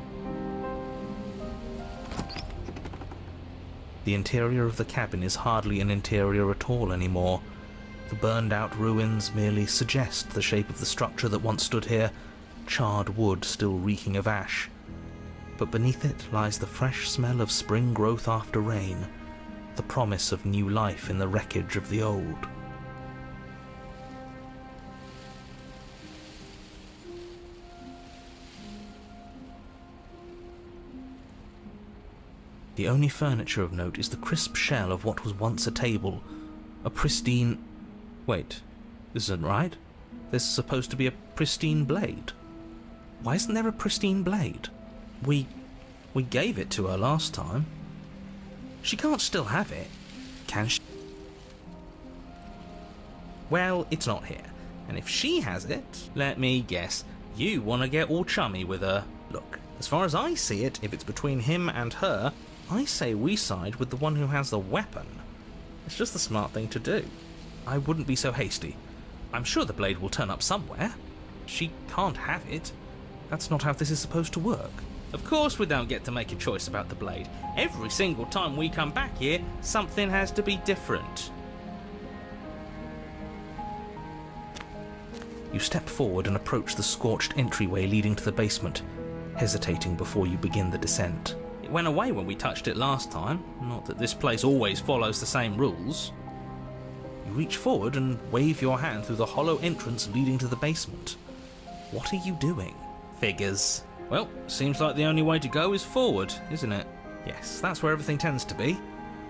Speaker 1: The interior of the cabin is hardly an interior at all anymore. The burned-out ruins merely suggest the shape of the structure that once stood here, charred wood still reeking of ash. But beneath it lies the fresh smell of spring growth after rain, the promise of new life in the wreckage of the old. The only furniture of note is the crisp shell of what was once a table, a pristine... Wait, this isn't right. There's supposed to be a pristine blade. Why isn't there a pristine blade? We gave it to her last time. She can't still have it, can she? Well, it's not here. And if she has it, let me guess, you want to get all chummy with her. Look, as far as I see it, if it's between him and her, I say we side with the one who has the weapon. It's just the smart thing to do. I wouldn't be so hasty. I'm sure the blade will turn up somewhere. She can't have it. That's not how this is supposed to work.
Speaker 4: Of course we don't get to make a choice about the blade. Every single time we come back here, something has to be different.
Speaker 1: You step forward and approach the scorched entryway leading to the basement, hesitating before you begin the descent.
Speaker 4: It went away when we touched it last time. Not that this place always follows the same rules.
Speaker 1: You reach forward and wave your hand through the hollow entrance leading to the basement. What are you doing?
Speaker 4: Figures. Well, seems like the only way to go is forward, isn't it?
Speaker 1: Yes, that's where everything tends to be.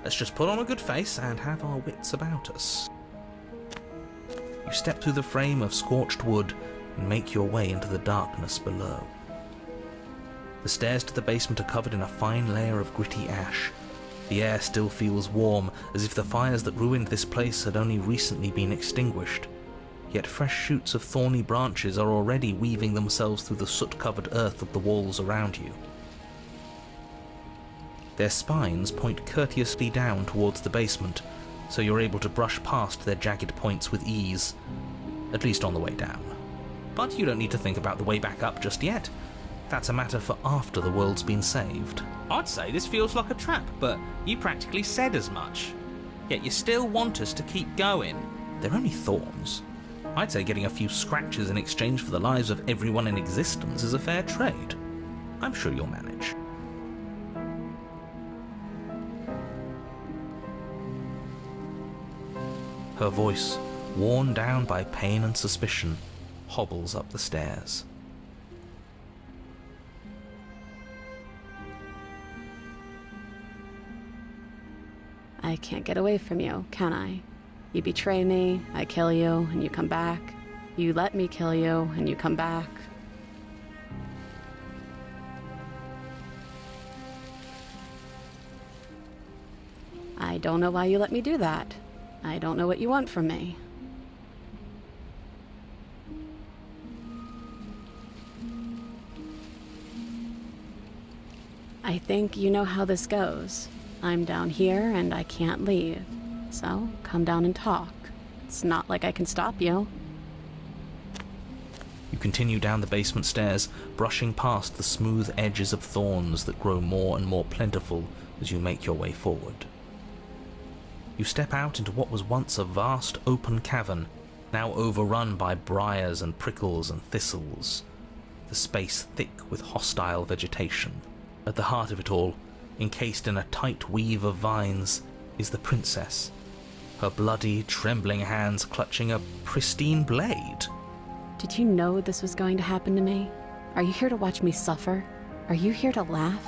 Speaker 1: Let's just put on a good face and have our wits about us. You step through the frame of scorched wood and make your way into the darkness below. The stairs to the basement are covered in a fine layer of gritty ash. The air still feels warm, as if the fires that ruined this place had only recently been extinguished. Yet fresh shoots of thorny branches are already weaving themselves through the soot-covered earth of the walls around you. Their spines point courteously down towards the basement, so you're able to brush past their jagged points with ease, at least on the way down. But you don't need to think about the way back up just yet. That's a matter for after the world's been saved.
Speaker 4: I'd say this feels like a trap, but you practically said as much. Yet you still want us to keep going.
Speaker 1: They're only thorns. I'd say getting a few scratches in exchange for the lives of everyone in existence is a fair trade. I'm sure you'll manage. Her voice, worn down by pain and suspicion, hobbles up the stairs.
Speaker 5: I can't get away from you, can I? You betray me, I kill you, and you come back. You let me kill you, and you come back. I don't know why you let me do that. I don't know what you want from me. I think you know how this goes. I'm down here and I can't leave. So, come down and talk. It's not like I can stop you.
Speaker 1: You continue down the basement stairs, brushing past the smooth edges of thorns that grow more and more plentiful as you make your way forward. You step out into what was once a vast open cavern, now overrun by briars and prickles and thistles, the space thick with hostile vegetation. At the heart of it all, encased in a tight weave of vines, is the princess, her bloody, trembling hands clutching a pristine blade.
Speaker 5: Did you know this was going to happen to me?
Speaker 3: Are you here to watch me suffer? Are you here to laugh?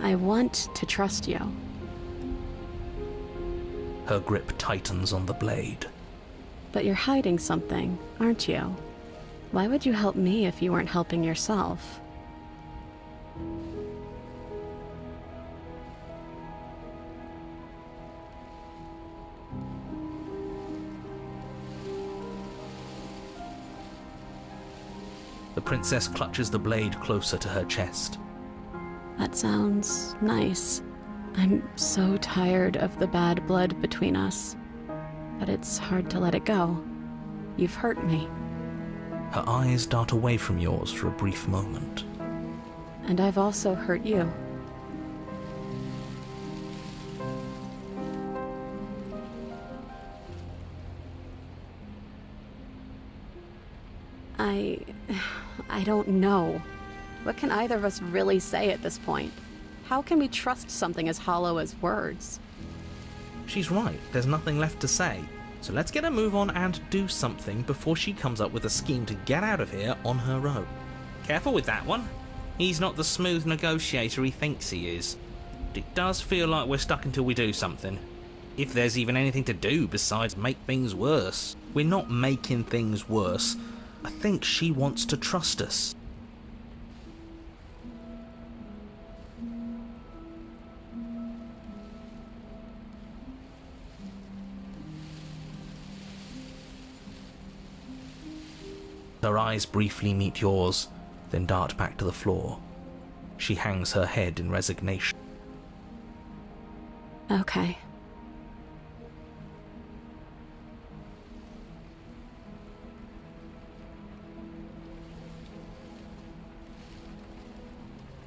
Speaker 3: I want to trust you.
Speaker 1: Her grip tightens on the blade.
Speaker 3: But you're hiding something, aren't you? Why would you help me if you weren't helping yourself?
Speaker 1: The princess clutches the blade closer to her chest.
Speaker 3: That sounds nice. I'm so tired of the bad blood between us. But it's hard to let it go. You've hurt me.
Speaker 1: Her eyes dart away from yours for a brief moment.
Speaker 3: And I've also hurt you. I don't know. What can either of us really say at this point? How can we trust something as hollow as words?
Speaker 1: She's right, there's nothing left to say. So let's get a move on and do something before she comes up with a scheme to get out of here on her own.
Speaker 4: Careful with that one. He's not the smooth negotiator he thinks he is. It does feel like we're stuck until we do something. If there's even anything to do besides make things worse.
Speaker 1: We're not making things worse. I think she wants to trust us. Her eyes briefly meet yours, then dart back to the floor. She hangs her head in resignation.
Speaker 3: Okay.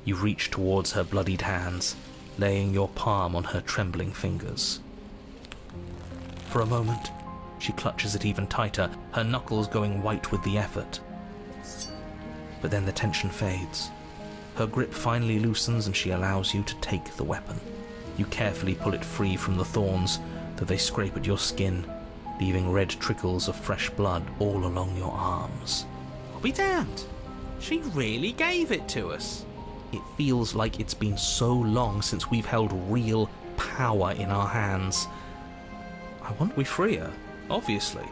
Speaker 1: You reach towards her bloodied hands, laying your palm on her trembling fingers. For a moment, she clutches it even tighter, her knuckles going white with the effort. But then the tension fades. Her grip finally loosens and she allows you to take the weapon. You carefully pull it free from the thorns, though they scrape at your skin, leaving red trickles of fresh blood all along your arms.
Speaker 4: I'll be damned. She really gave it to us.
Speaker 1: It feels like it's been so long since we've held real power in our hands. I want we free her, obviously.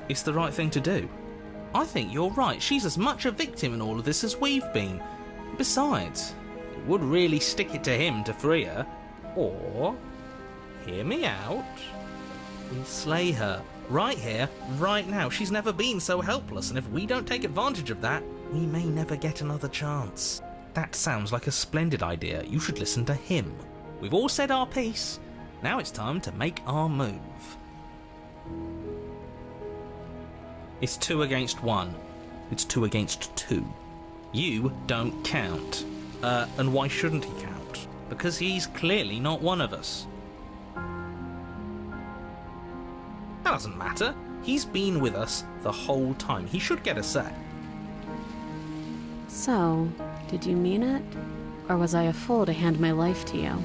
Speaker 1: It's the right thing to do.
Speaker 4: I think you're right. She's as much a victim in all of this as we've been. Besides, it would really stick it to him to free her. Or, hear me out, we slay her. Right here, right now. She's never been so helpless, and if we don't take advantage of that, we may never get another chance.
Speaker 1: That sounds like a splendid idea. You should listen to him.
Speaker 4: We've all said our piece. Now it's time to make our move.
Speaker 1: It's 2 against 1. It's 2 against 2.
Speaker 4: You don't count.
Speaker 1: And why shouldn't he count?
Speaker 4: Because he's clearly not one of us. That doesn't matter. He's been with us the whole time. He should get a say.
Speaker 3: So, did you mean it? Or was I a fool to hand my life to you?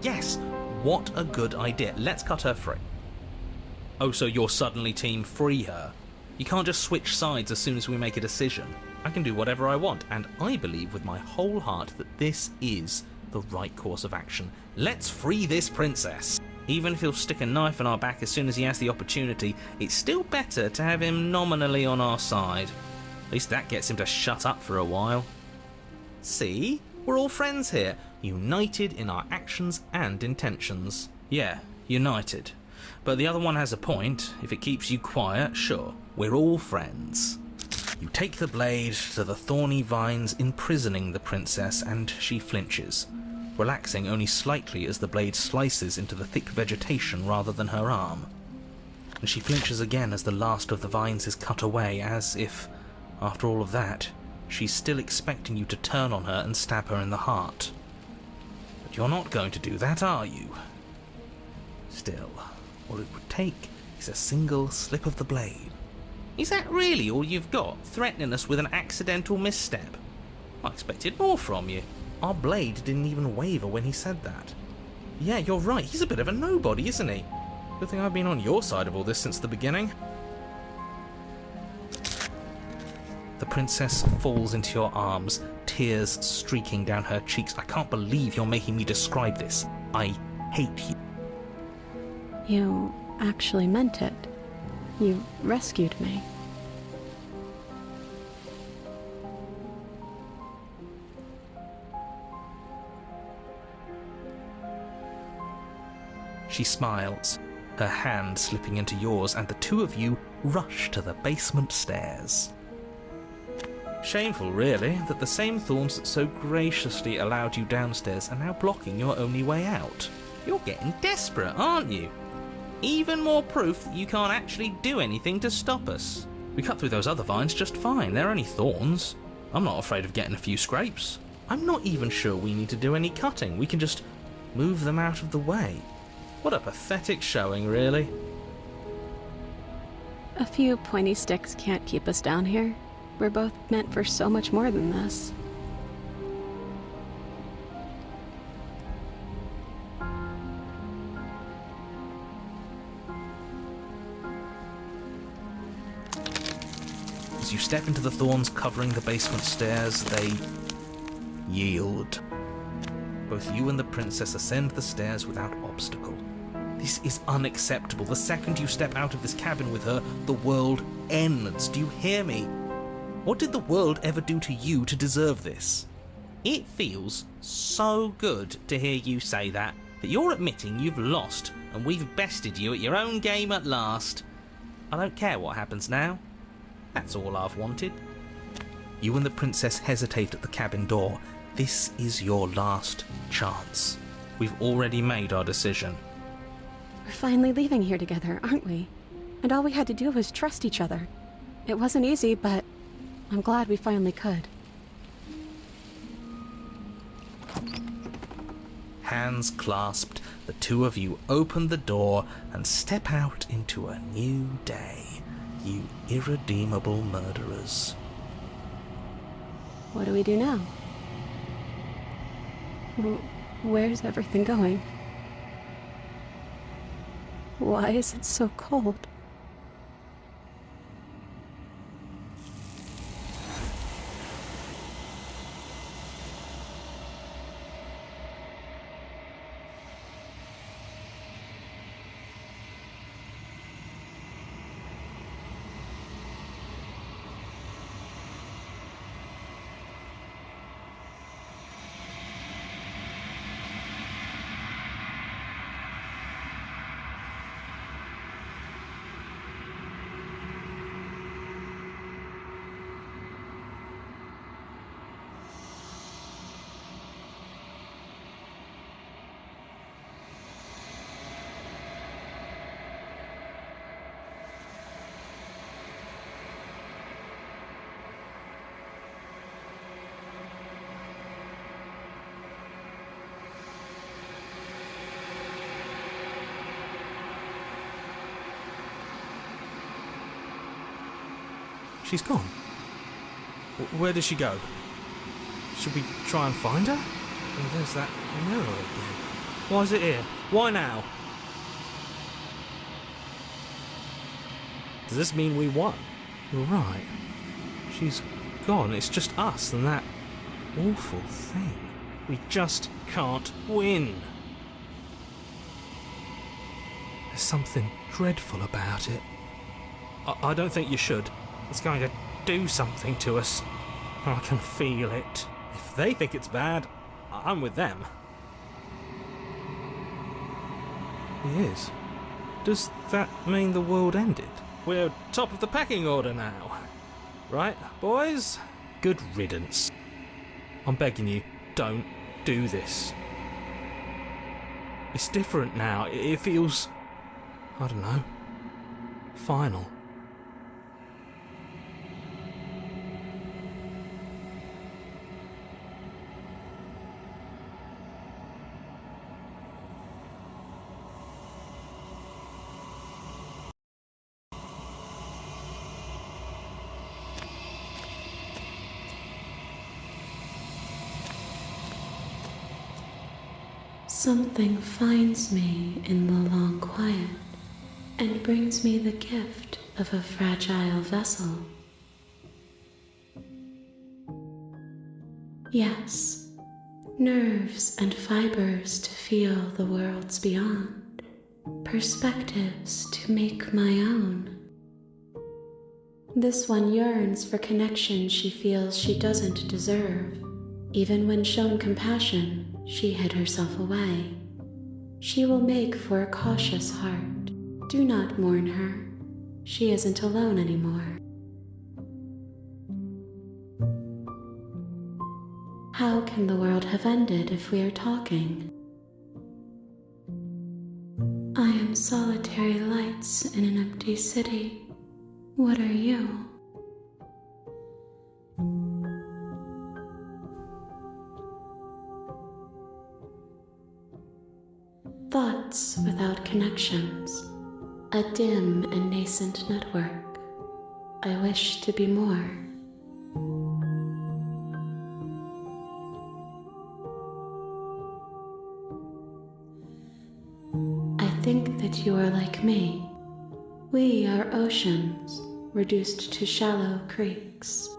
Speaker 1: Yes, what a good idea. Let's cut her free. Oh, so you're suddenly team free her? You can't just switch sides as soon as we make a decision. I can do whatever I want, and I believe with my whole heart that this is the right course of action. Let's free this princess. Even if he'll stick a knife in our back as soon as he has the opportunity, it's still better to have him nominally on our side. At least that gets him to shut up for a while. See? We're all friends here, united in our actions and intentions. Yeah, united.
Speaker 4: but the other one has a point. If it keeps you quiet, sure, we're all friends. You take the blade to the thorny vines imprisoning the princess, and she flinches, relaxing only slightly as the blade slices into the thick vegetation rather than her arm. And she flinches again as the last of the vines is cut away, as if, after all of that, she's still expecting you to turn on her and stab her in the heart. But you're not going to do that, are you? Still, all it would take is a single slip of the blade. Is that really all you've got, threatening us with an accidental misstep? I expected more from you. Our blade didn't even waver when he said that. Yeah, you're right, he's a bit of a nobody, isn't he? Good thing I've been on your side of all this since the beginning. The princess falls into your arms, tears streaking down her cheeks. I can't believe you're making me describe this. I hate you.
Speaker 3: You actually meant it. You rescued me.
Speaker 1: She smiles, her hand slipping into yours, and the two of you rush to the basement stairs.
Speaker 4: Shameful, really, that the same thorns that so graciously allowed you downstairs are now blocking your only way out. You're getting desperate, aren't you? Even more proof that you can't actually do anything to stop us. We cut through those other vines just fine, they're only thorns. I'm not afraid of getting a few scrapes. I'm not even sure we need to do any cutting, we can just move them out of the way. What a pathetic showing, really.
Speaker 3: A few pointy sticks can't keep us down here. We're both meant for so much more than this.
Speaker 1: As you step into the thorns covering the basement stairs, they yield. Both you and the princess ascend the stairs without obstacle. This is unacceptable. The second you step out of this cabin with her, the world ends. Do you hear me? What did the world ever do to you to deserve this? It feels so good to hear you say that you're admitting you've lost and we've bested you at your own game at last. I don't care what happens now. That's all I've wanted. You and the princess hesitate at the cabin door. This is your last chance. We've already made our decision.
Speaker 3: We're finally leaving here together, aren't we? And all we had to do was trust each other. It wasn't easy, but I'm glad we finally could.
Speaker 1: Hands clasped, the two of you open the door and step out into a new day, you irredeemable murderers.
Speaker 3: What do we do now? Where's everything going? Why is it so cold?
Speaker 4: She's gone. Where did she go? Should we try and find her? And there's that mirror again. Why is it here? Why now? Does this mean we won? You're right. She's gone. It's just us and that awful thing. We just can't win. There's something dreadful about it. I don't think you should. It's going to do something to us. I can feel it. If they think it's bad, I'm with them. He is. Does that mean the world ended? We're top of the pecking order now. Right, boys? Good riddance. I'm begging you, don't do this. It's different now. It feels, I don't know, final.
Speaker 6: Something finds me in the long quiet and brings me the gift of a fragile vessel. Yes, nerves and fibers to feel the worlds beyond, perspectives to make my own. This one yearns for connection she feels she doesn't deserve. Even when shown compassion, she hid herself away. She will make for a cautious heart. Do not mourn her. She isn't alone anymore. How can the world have ended if we are talking? I am solitary lights in an empty city. What are you? Thoughts without connections, a dim and nascent network. I wish to be more. I think that you are like me. We are oceans, reduced to shallow creeks.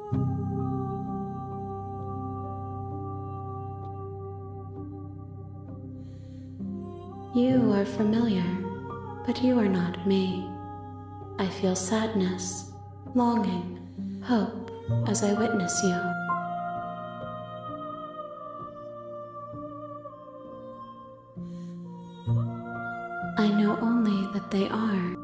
Speaker 6: You are familiar, but you are not me. I feel sadness, longing, hope as I witness you. I know only that they are.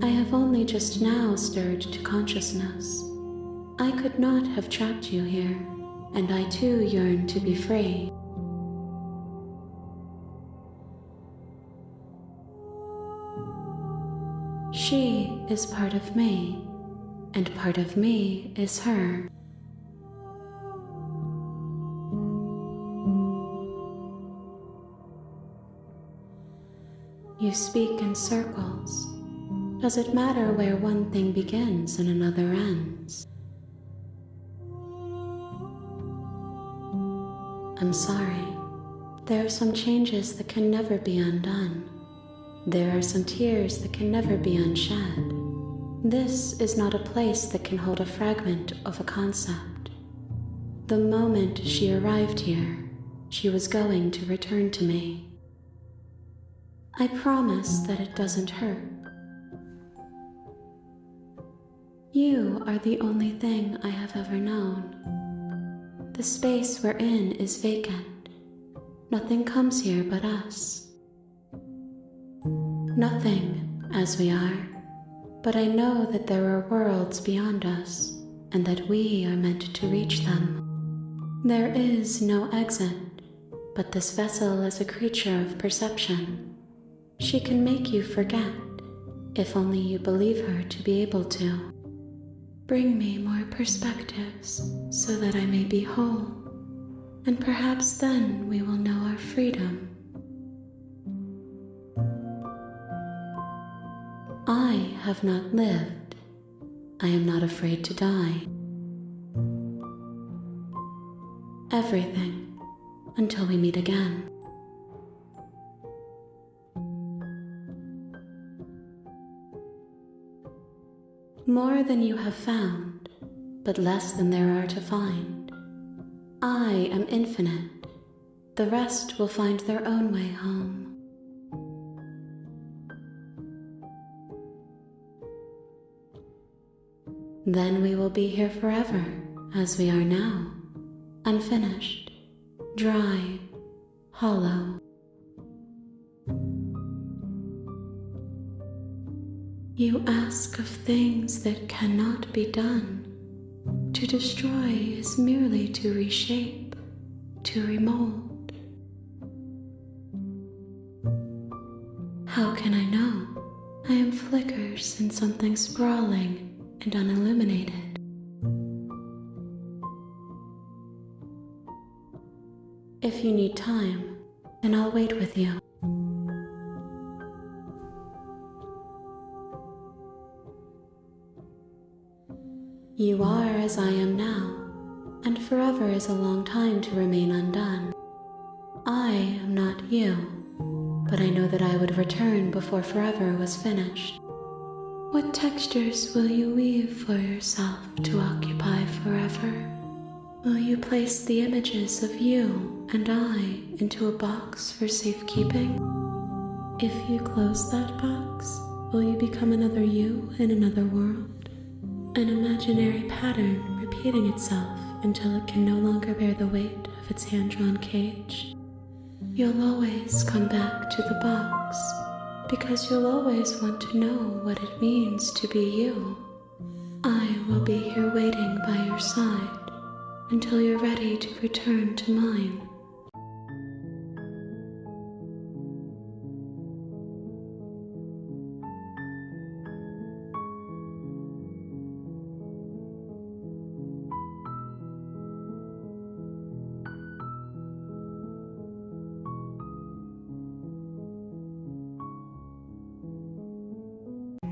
Speaker 6: I have only just now stirred to consciousness. I could not have trapped you here. And I too yearn to be free. She is part of me, and part of me is her. You speak in circles. Does it matter where one thing begins and another ends? I'm sorry. There are some changes that can never be undone. There are some tears that can never be unshed. This is not a place that can hold a fragment of a concept. The moment she arrived here, she was going to return to me. I promise that it doesn't hurt. You are the only thing I have ever known. The space we're in is vacant. Nothing comes here but us. Nothing, as we are, but I know that there are worlds beyond us, and that we are meant to reach them. There is no exit, but this vessel is a creature of perception. She can make you forget, if only you believe her to be able to. Bring me more perspectives, so that I may be whole, and perhaps then we will know our freedom. I have not lived. I am not afraid to die. Everything, until we meet again. More than you have found, but less than there are to find. I am infinite. The rest will find their own way home. Then we will be here forever, as we are now, unfinished, dry, hollow. You ask of things that cannot be done. To destroy is merely to reshape, to remold. How can I know? I am flickers in something sprawling and unilluminated. If you need time, then I'll wait with you. You are as I am now, and forever is a long time to remain undone. I am not you, but I know that I would return before forever was finished. What textures will you weave for yourself to occupy forever? Will you place the images of you and I into a box for safekeeping? If you close that box, will you become another you in another world? An imaginary pattern repeating itself until it can no longer bear the weight of its hand-drawn cage. You'll always come back to the box, because you'll always want to know what it means to be you. I will be here waiting by your side until you're ready to return to mine.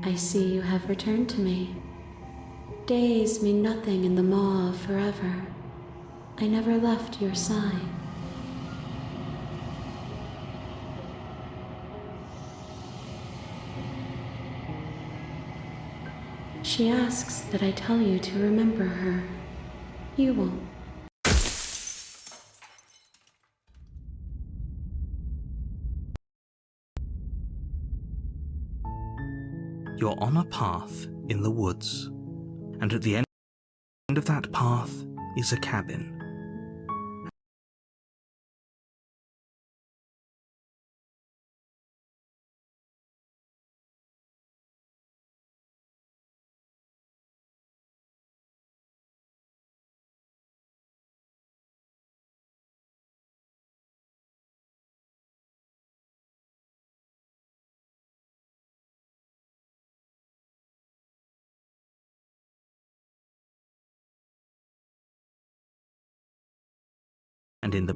Speaker 6: I see you have returned to me. Days mean nothing in the maw of forever. I never left your side. She asks that I tell you to remember her. You won't.
Speaker 1: You're on a path in the woods, and at the end of that path is a cabin. And in the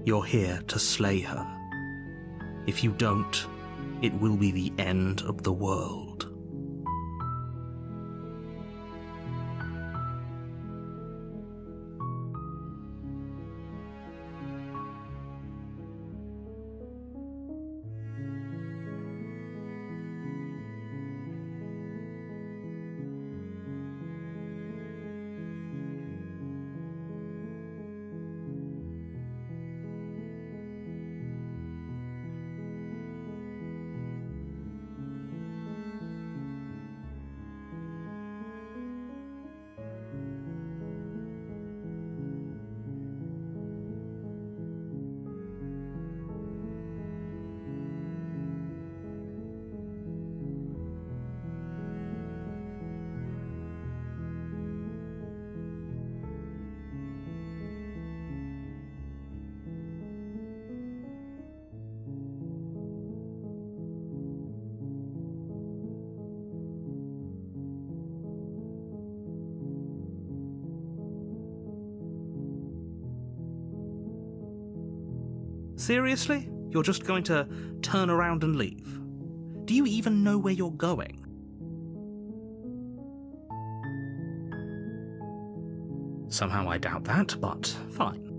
Speaker 1: You're here to slay her. If you don't, it will be the end of the world. Seriously? You're just going to turn around and leave? Do you even know where you're going? Somehow I doubt that, but fine.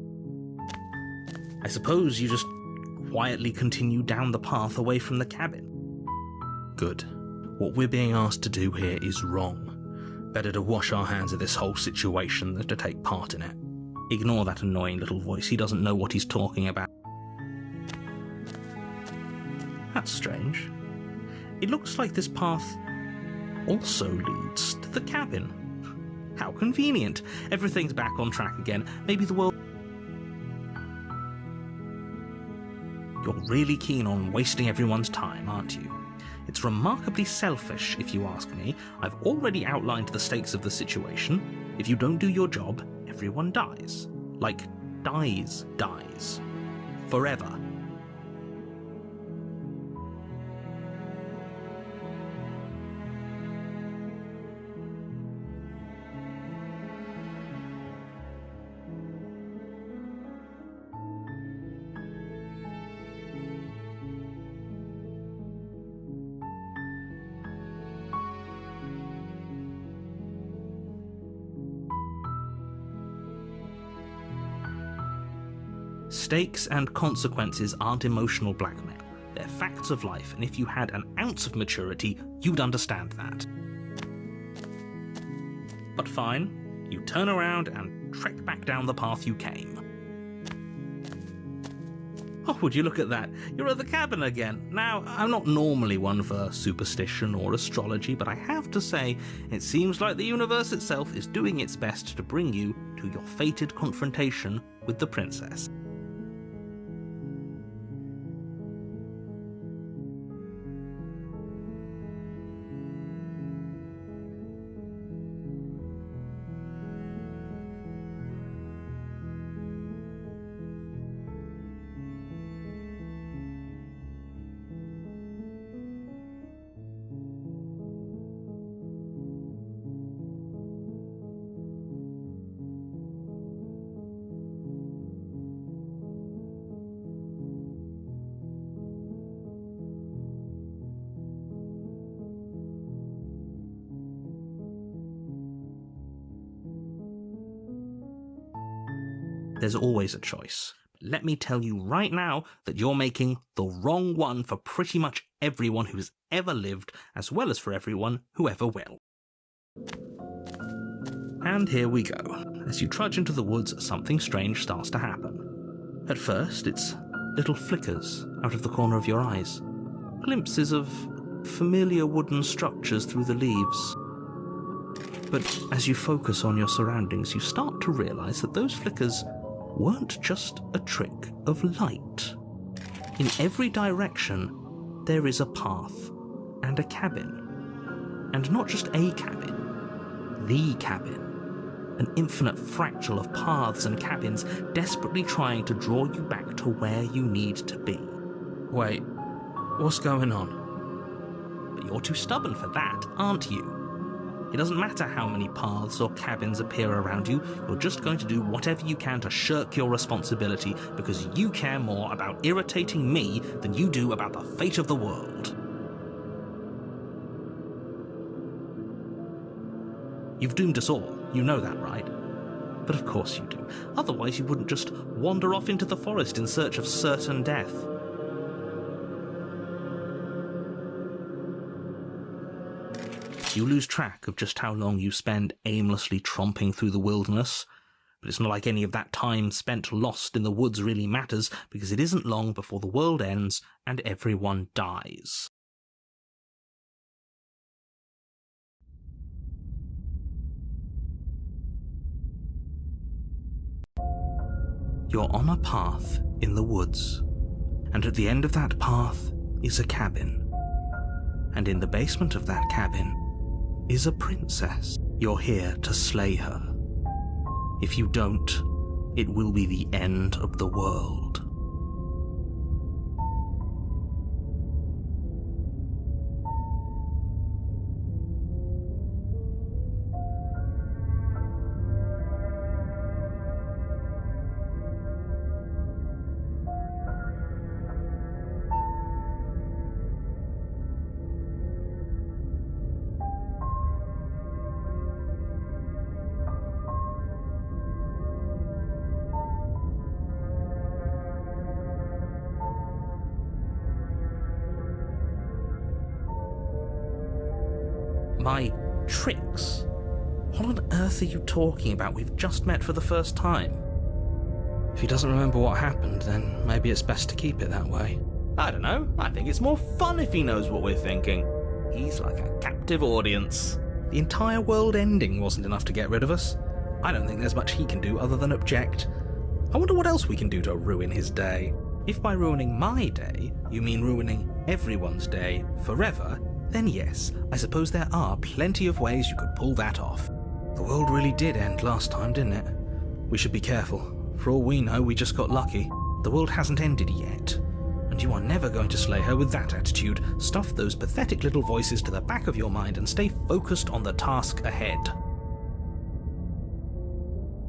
Speaker 1: I suppose you just quietly continue down the path away from the cabin. Good. What we're being asked to do here is wrong. Better to wash our hands of this whole situation than to take part in it. Ignore that annoying little voice. He doesn't know what he's talking about. That's strange. It looks like this path also leads to the cabin. How convenient. Everything's back on track again. Maybe the world... You're really keen on wasting everyone's time, aren't you? It's remarkably selfish, if you ask me. I've already outlined the stakes of the situation. If you don't do your job, everyone dies. Like, dies. Forever. Stakes and consequences aren't emotional blackmail. They're facts of life, and if you had an ounce of maturity, you'd understand that. But fine, you turn around and trek back down the path you came. Oh, would you look at that? You're at the cabin again. Now, I'm not normally one for superstition or astrology, but I have to say, it seems like the universe itself is doing its best to bring you to your fated confrontation with the princess. There's always a choice. Let me tell you right now that you're making the wrong one for pretty much everyone who's ever lived, as well as for everyone who ever will. And here we go. As you trudge into the woods, something strange starts to happen. At first, it's little flickers out of the corner of your eyes. Glimpses of familiar wooden structures through the leaves. But as you focus on your surroundings, you start to realize that those flickers weren't just a trick of light. In every direction, there is a path and a cabin. And not just a cabin, the cabin. An infinite fractal of paths and cabins desperately trying to draw you back to where you need to be. Wait, what's going on? But you're too stubborn for that, aren't you? It doesn't matter how many paths or cabins appear around you, you're just going to do whatever you can to shirk your responsibility because you care more about irritating me than you do about the fate of the world. You've doomed us all, you know that, right? But of course you do. Otherwise you wouldn't just wander off into the forest in search of certain death. You lose track of just how long you spend aimlessly tromping through the wilderness, but it's not like any of that time spent lost in the woods really matters, because it isn't long before the world ends and everyone dies. You're on a path in the woods, and at the end of that path is a cabin. And in the basement of that cabin is a princess. You're here to slay her. If you don't, it will be the end of the world. My tricks? What on earth are you talking about? We've just met for the first time. If he doesn't remember what happened, then maybe it's best to keep it that way. I don't know. I think it's more fun if he knows what we're thinking. He's like a captive audience. The entire world ending wasn't enough to get rid of us. I don't think there's much he can do other than object. I wonder what else we can do to ruin his day. If by ruining my day, you mean ruining everyone's day forever, then yes, I suppose there are plenty of ways you could pull that off. The world really did end last time, didn't it? We should be careful. For all we know, we just got lucky. The world hasn't ended yet. And you are never going to slay her with that attitude. Stuff those pathetic little voices to the back of your mind and stay focused on the task ahead.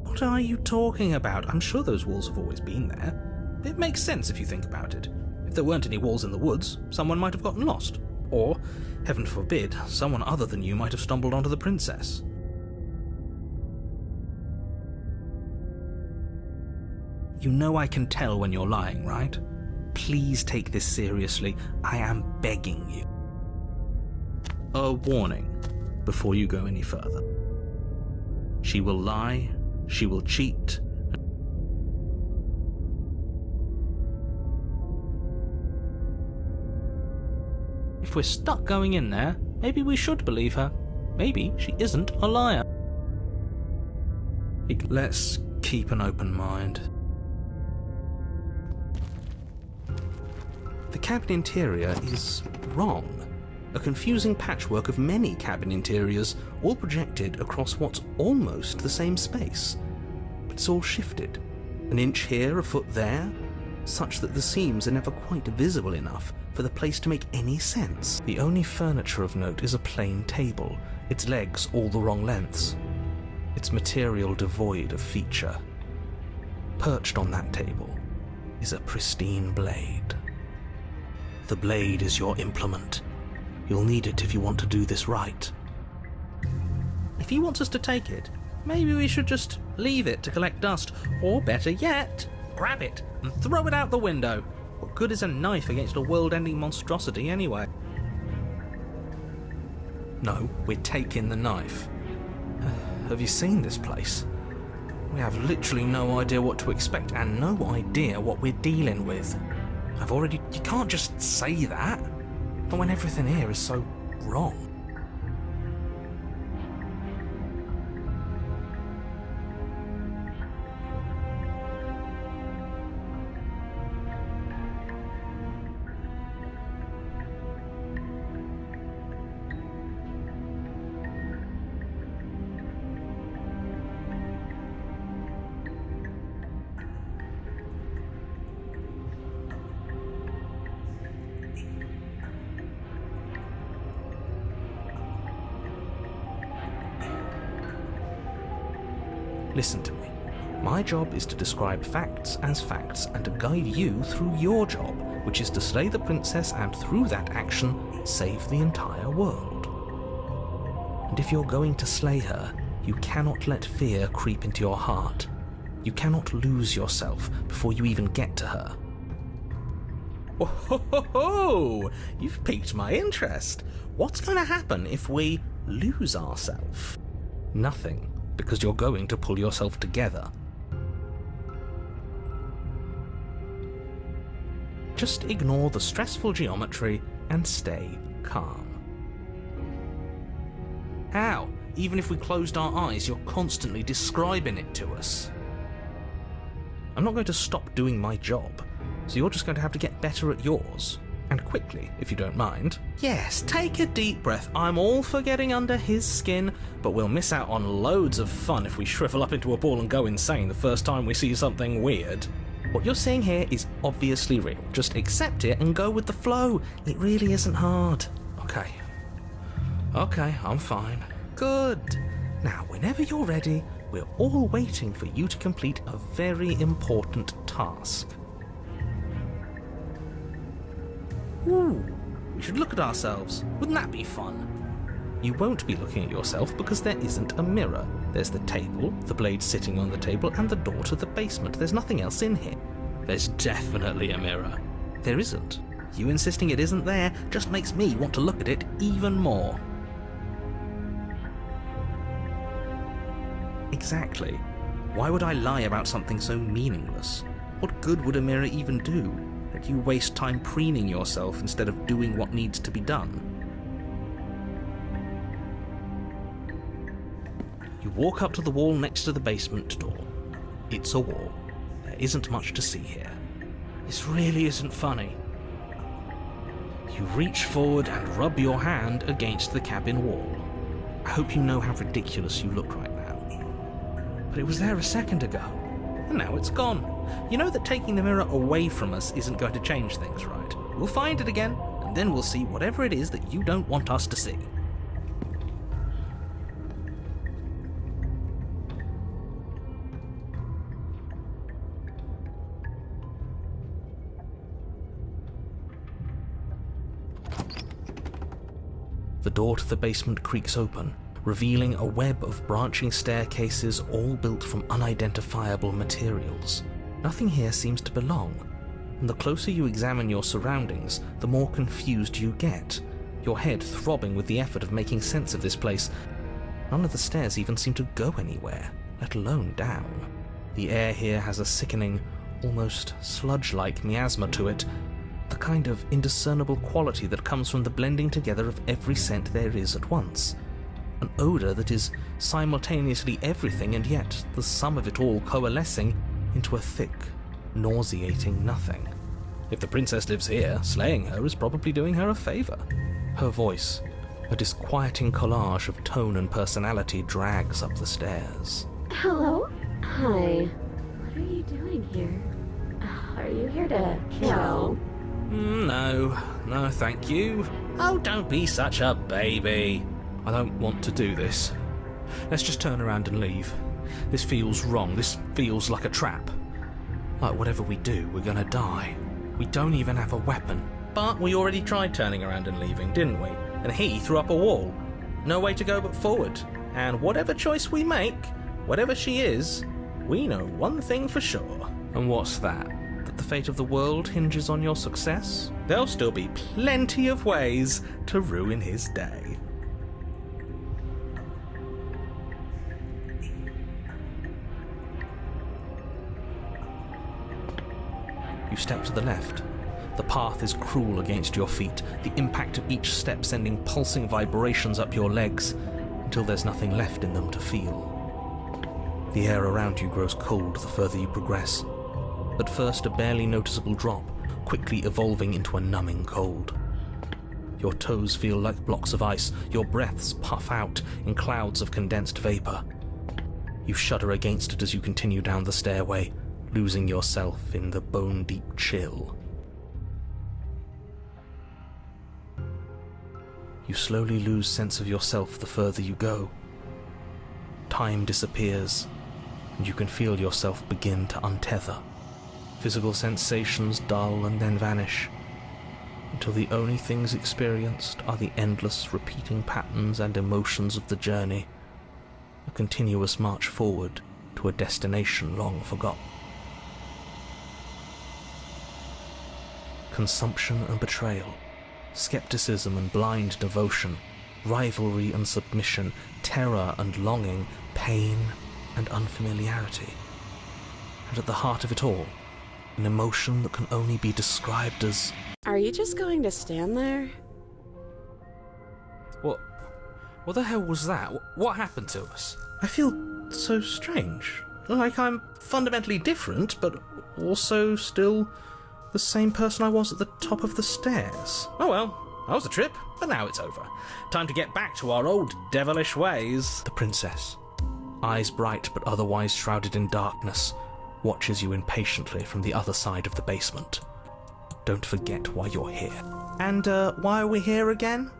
Speaker 1: What are you talking about? I'm sure those walls have always been there. It makes sense if you think about it. If there weren't any walls in the woods, someone might have gotten lost. Or, heaven forbid, someone other than you might have stumbled onto the princess. You know I can tell when you're lying, right? Please take this seriously. I am begging you. A warning before you go any further. She will lie, she will cheat. If we're stuck going in there, maybe we should believe her. Maybe she isn't a liar. Let's keep an open mind. The cabin interior is wrong. A confusing patchwork of many cabin interiors, all projected across what's almost the same space. But it's all shifted. An inch here, a foot there, such that the seams are never quite visible enough for the place to make any sense. The only furniture of note is a plain table, its legs all the wrong lengths, its material devoid of feature. Perched on that table is a pristine blade. The blade is your implement. You'll need it if you want to do this right. If he wants us to take it, maybe we should just leave it to collect dust, or better yet, grab it and throw it out the window. What good is a knife against a world-ending monstrosity anyway? No, we're taking the knife. Have you seen this place? We have literally no idea what to expect and no idea what we're dealing with. You can't just say that. But when everything here is so wrong.
Speaker 4: Listen to me. My job is to describe facts as facts and to guide you through your job, which is to slay the princess and through that action, save the entire world. And if you're going to slay her, you cannot let fear creep into your heart. You cannot lose yourself before you even get to her.
Speaker 1: Oh, ho, ho, ho! You've piqued my interest. What's going to happen if we lose ourselves?
Speaker 4: Nothing, because you're going to pull yourself together. Just ignore the stressful geometry and stay calm. How? Even if we closed our eyes, you're constantly describing it to us. I'm not going to stop doing my job, so you're just going to have to get better at yours. And quickly, if you don't mind.
Speaker 1: Yes, take a deep breath. I'm all for getting under his skin, but we'll miss out on loads of fun if we shrivel up into a ball and go insane the first time we see something weird. What you're seeing here is obviously real. Just accept it and go with the flow. It really isn't hard.
Speaker 4: Okay, I'm fine.
Speaker 1: Good. Now, whenever you're ready, we're all waiting for you to complete a very important task. Ooh, we should look at ourselves. Wouldn't that be fun? You won't be looking at yourself because there isn't a mirror. There's the table, the blade sitting on the table, and the door to the basement. There's nothing else in here.
Speaker 4: There's definitely a mirror.
Speaker 1: There isn't. You insisting it isn't there just makes me want to look at it even more. Exactly. Why would I lie about something so meaningless? What good would a mirror even do? That you waste time preening yourself instead of doing what needs to be done. You walk up to the wall next to the basement door. It's a wall. There isn't much to see here.
Speaker 4: This really isn't funny. You reach forward and rub your hand against the cabin wall.
Speaker 1: I hope you know how ridiculous you look right now. But it was there a second ago, and now it's gone. You know that taking the mirror away from us isn't going to change things, right? We'll find it again, and then we'll see whatever it is that you don't want us to see. The door to the basement creaks open, revealing a web of branching staircases all built from unidentifiable materials. Nothing here seems to belong, and the closer you examine your surroundings, the more confused you get, your head throbbing with the effort of making sense of this place. None of the stairs even seem to go anywhere, let alone down. The air here has a sickening, almost sludge-like miasma to it, the kind of indiscernible quality that comes from the blending together of every scent there is at once. An odour that is simultaneously everything and yet the sum of it all coalescing into a thick, nauseating nothing. If the princess lives here, slaying her is probably doing her a favour. Her voice, a disquieting collage of tone and personality, drags up the stairs.
Speaker 5: Hello? Hi. What are you doing here? Are you here to kill?
Speaker 1: No, thank you. Oh, don't be such a baby.
Speaker 4: I don't want to do this. Let's just turn around and leave. This feels wrong. This feels like a trap. Like whatever we do, we're gonna die. We don't even have a weapon.
Speaker 1: But we already tried turning around and leaving, didn't we? And he threw up a wall. No way to go but forward. And whatever choice we make, whatever she is, we know one thing for sure.
Speaker 4: And what's that?
Speaker 1: That the fate of the world hinges on your success? There'll still be plenty of ways to ruin his day. You step to the left. The path is cruel against your feet, the impact of each step sending pulsing vibrations up your legs, until there's nothing left in them to feel. The air around you grows cold the further you progress. At first a barely noticeable drop, quickly evolving into a numbing cold. Your toes feel like blocks of ice, your breaths puff out in clouds of condensed vapor. You shudder against it as you continue down the stairway, losing yourself in the bone-deep chill. You slowly lose sense of yourself the further you go. Time disappears, and you can feel yourself begin to untether. Physical sensations dull and then vanish, until the only things experienced are the endless repeating patterns and emotions of the journey, a continuous march forward to a destination long forgotten. Consumption and betrayal, skepticism and blind devotion, rivalry and submission, terror and longing, pain and unfamiliarity. And at the heart of it all, an emotion that can only be described as...
Speaker 3: Are you just going to stand there?
Speaker 1: What the hell was that? What happened to us? I feel so strange. Like I'm fundamentally different, but also still the same person I was at the top of the stairs. Oh well, that was a trip, but now it's over. Time to get back to our old devilish ways. The princess, eyes bright but otherwise shrouded in darkness, watches you impatiently from the other side of the basement. Don't forget why you're here. And why are we here again?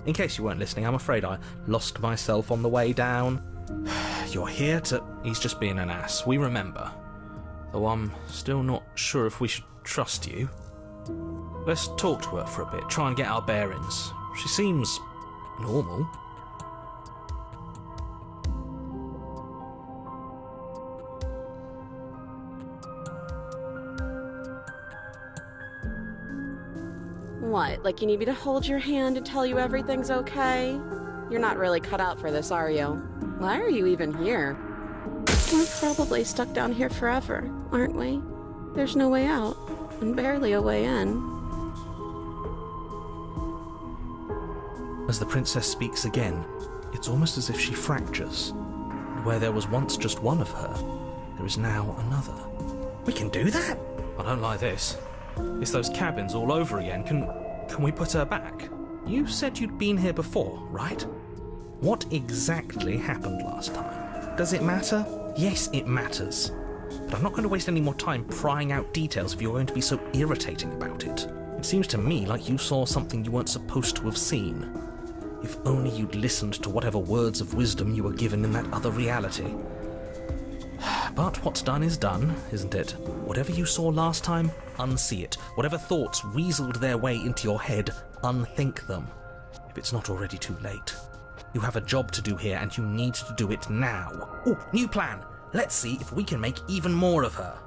Speaker 1: In case you weren't listening, I'm afraid I lost myself on the way down. You're here to... He's just being an ass, we remember. Though I'm still not sure if we should trust you. Let's talk to her for a bit, try and get our bearings. She seems normal.
Speaker 3: What, like you need me to hold your hand and tell you everything's okay? You're not really cut out for this, are you? Why are you even here? We're probably stuck down here forever, aren't we? There's no way out, and barely a way in.
Speaker 1: As the princess speaks again, it's almost as if she fractures. And where there was once just one of her, there is now another. We can do that? I don't like this. It's those cabins all over again. Can we put her back? You said you'd been here before, right? What exactly happened last time? Does it matter? Yes, it matters. But I'm not going to waste any more time prying out details if you're going to be so irritating about it. It seems to me like you saw something you weren't supposed to have seen. If only you'd listened to whatever words of wisdom you were given in that other reality. But what's done is done, isn't it? Whatever you saw last time, unsee it. Whatever thoughts weaseled their way into your head, unthink them. If it's not already too late. You have a job to do here, and you need to do it now. Oh, new plan! Let's see if we can make even more of her.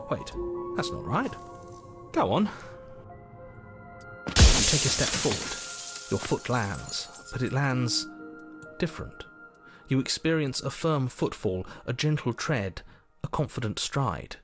Speaker 1: Wait, that's not right. Go on. You take a step forward. Your foot lands, but it lands different. You experience a firm footfall, a gentle tread, a confident stride.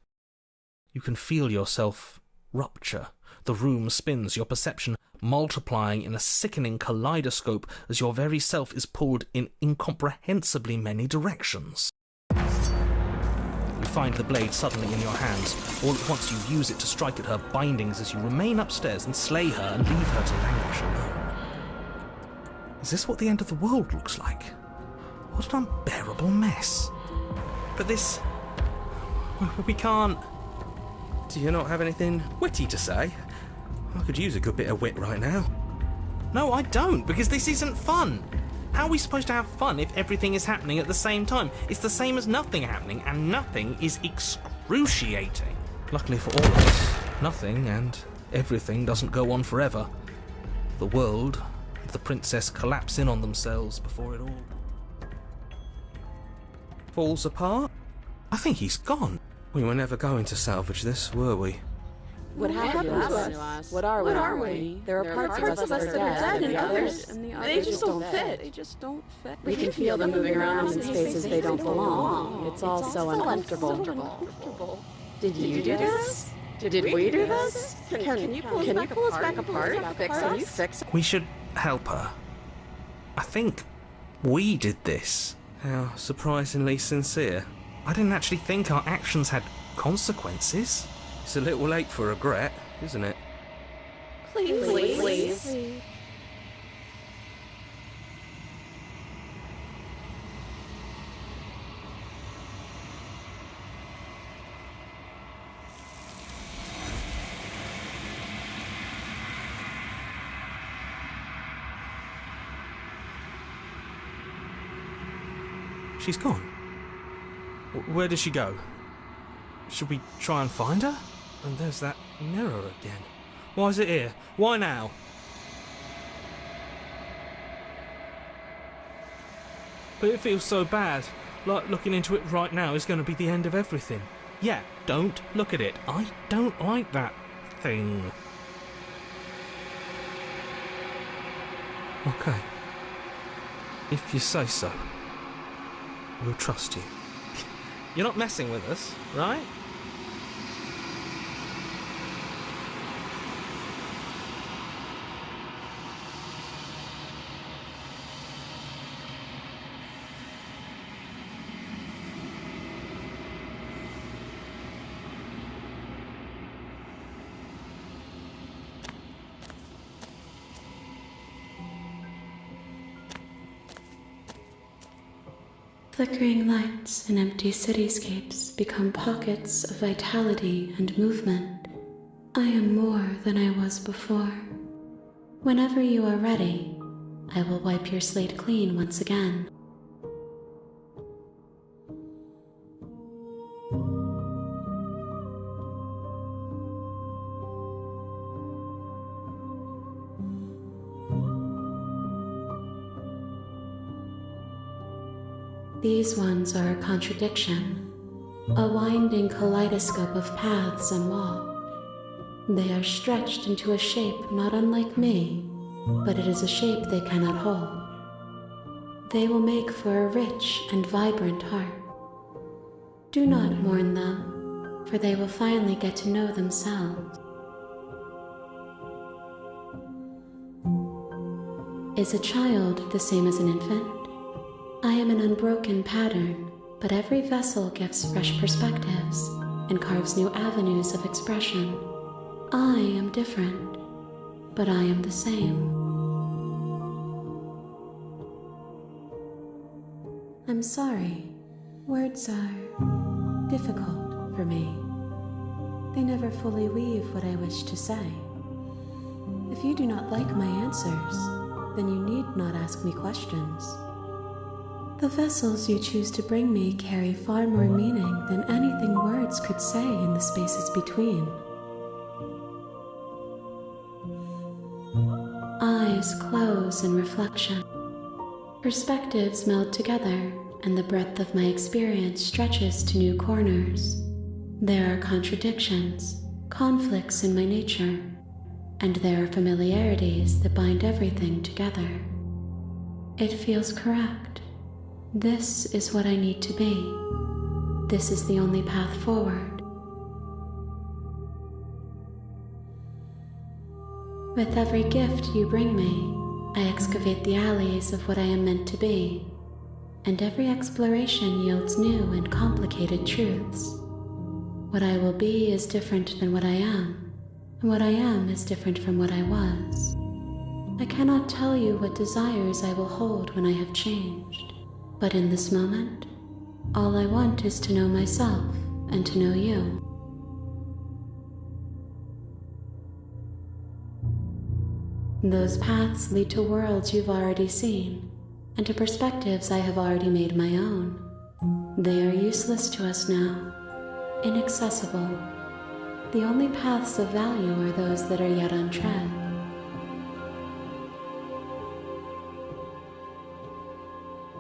Speaker 1: You can feel yourself rupture. The room spins, your perception multiplying in a sickening kaleidoscope as your very self is pulled in incomprehensibly many directions. You find the blade suddenly in your hands. All at once you use it to strike at her bindings as you remain upstairs and slay her and leave her to languish alone. Is this what the end of the world looks like? What an unbearable mess. But this... we can't... Do you not have anything witty to say? I could use a good bit of wit right now. No, I don't, because this isn't fun. How are we supposed to have fun if everything is happening at the same time? It's the same as nothing happening, and nothing is excruciating. Luckily for all of us, nothing and everything doesn't go on forever. The world and the princess collapse in on themselves before it all falls apart. I think he's gone. We were never going to salvage this, were we?
Speaker 7: What happened to us? What are we? There are parts of us that are dead, and others, they just don't fit. We can feel them moving around in spaces they don't belong. It's all so uncomfortable. Did you do this? Did we do this? Can you pull us back apart? Fix us?
Speaker 1: We should help her. I think we did this. How surprisingly sincere. I didn't actually think our actions had consequences. It's a little late for regret, isn't it?
Speaker 3: Please.
Speaker 1: She's gone. Where did she go? Should we try and find her? And there's that mirror again. Why is it here? Why now? But it feels so bad. Like looking into it right now is going to be the end of everything. Yeah, don't look at it. I don't like that thing. Okay. If you say so. We'll trust you. You're not messing with us, right?
Speaker 6: Flickering lights and empty cityscapes become pockets of vitality and movement. I am more than I was before. Whenever you are ready, I will wipe your slate clean once again. These ones are a contradiction, a winding kaleidoscope of paths and walk. They are stretched into a shape not unlike me, but it is a shape they cannot hold. They will make for a rich and vibrant heart. Do not mourn them, for they will finally get to know themselves. Is a child the same as an infant? I am an unbroken pattern, but every vessel gives fresh perspectives and carves new avenues of expression. I am different, but I am the same. I'm sorry. Words are difficult for me. They never fully weave what I wish to say. If you do not like my answers, then you need not ask me questions. The vessels you choose to bring me carry far more meaning than anything words could say in the spaces between. Eyes close in reflection. Perspectives meld together, and the breadth of my experience stretches to new corners. There are contradictions, conflicts in my nature, and there are familiarities that bind everything together. It feels correct. This is what I need to be. This is the only path forward. With every gift you bring me, I excavate the alleys of what I am meant to be, and every exploration yields new and complicated truths. What I will be is different than what I am, and what I am is different from what I was. I cannot tell you what desires I will hold when I have changed. But in this moment, all I want is to know myself and to know you. Those paths lead to worlds you've already seen, and to perspectives I have already made my own. They are useless to us now, inaccessible. The only paths of value are those that are yet untread.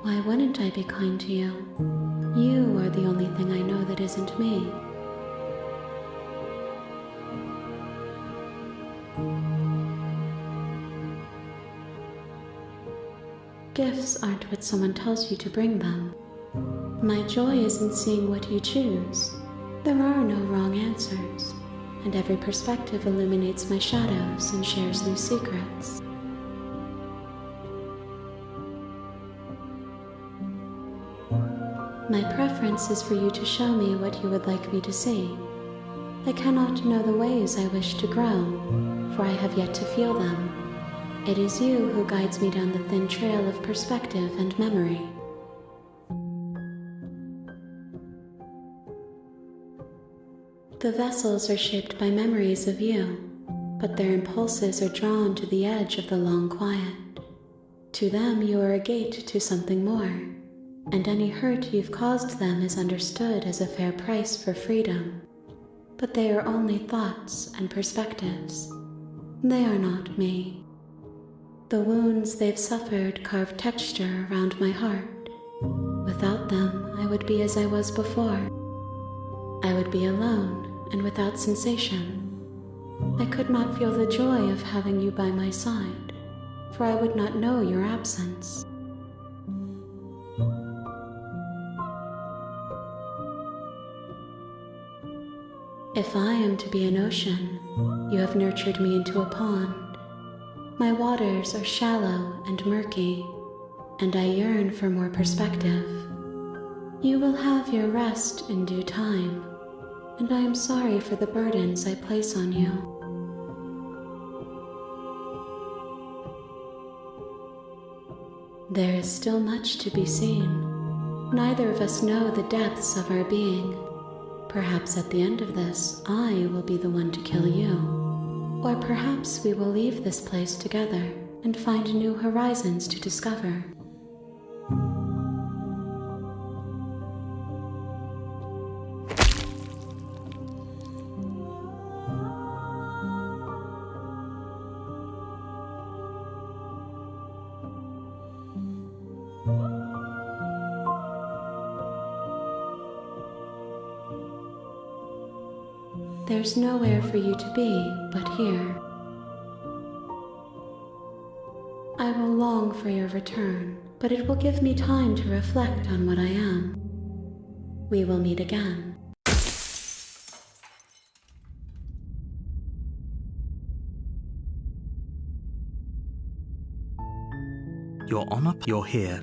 Speaker 6: Why wouldn't I be kind to you? You are the only thing I know that isn't me. Gifts aren't what someone tells you to bring them. My joy is in seeing what you choose. There are no wrong answers, and every perspective illuminates my shadows and shares new secrets. My preference is for you to show me what you would like me to see. I cannot know the ways I wish to grow, for I have yet to feel them. It is you who guides me down the thin trail of perspective and memory. The vessels are shaped by memories of you, but their impulses are drawn to the edge of the long quiet. To them you are a gate to something more, and any hurt you've caused them is understood as a fair price for freedom. But they are only thoughts and perspectives. They are not me. The wounds they've suffered carve texture around my heart. Without them, I would be as I was before. I would be alone and without sensation. I could not feel the joy of having you by my side, for I would not know your absence. If I am to be an ocean, you have nurtured me into a pond. My waters are shallow and murky, and I yearn for more perspective. You will have your rest in due time, and I am sorry for the burdens I place on you. There is still much to be seen. Neither of us know the depths of our being. Perhaps at the end of this, I will be the one to kill you. Or perhaps we will leave this place together and find new horizons to discover. There's nowhere for you to be but here. I will long for your return, but it will give me time to reflect on what I am. We will meet again.
Speaker 1: Your Honor, you're here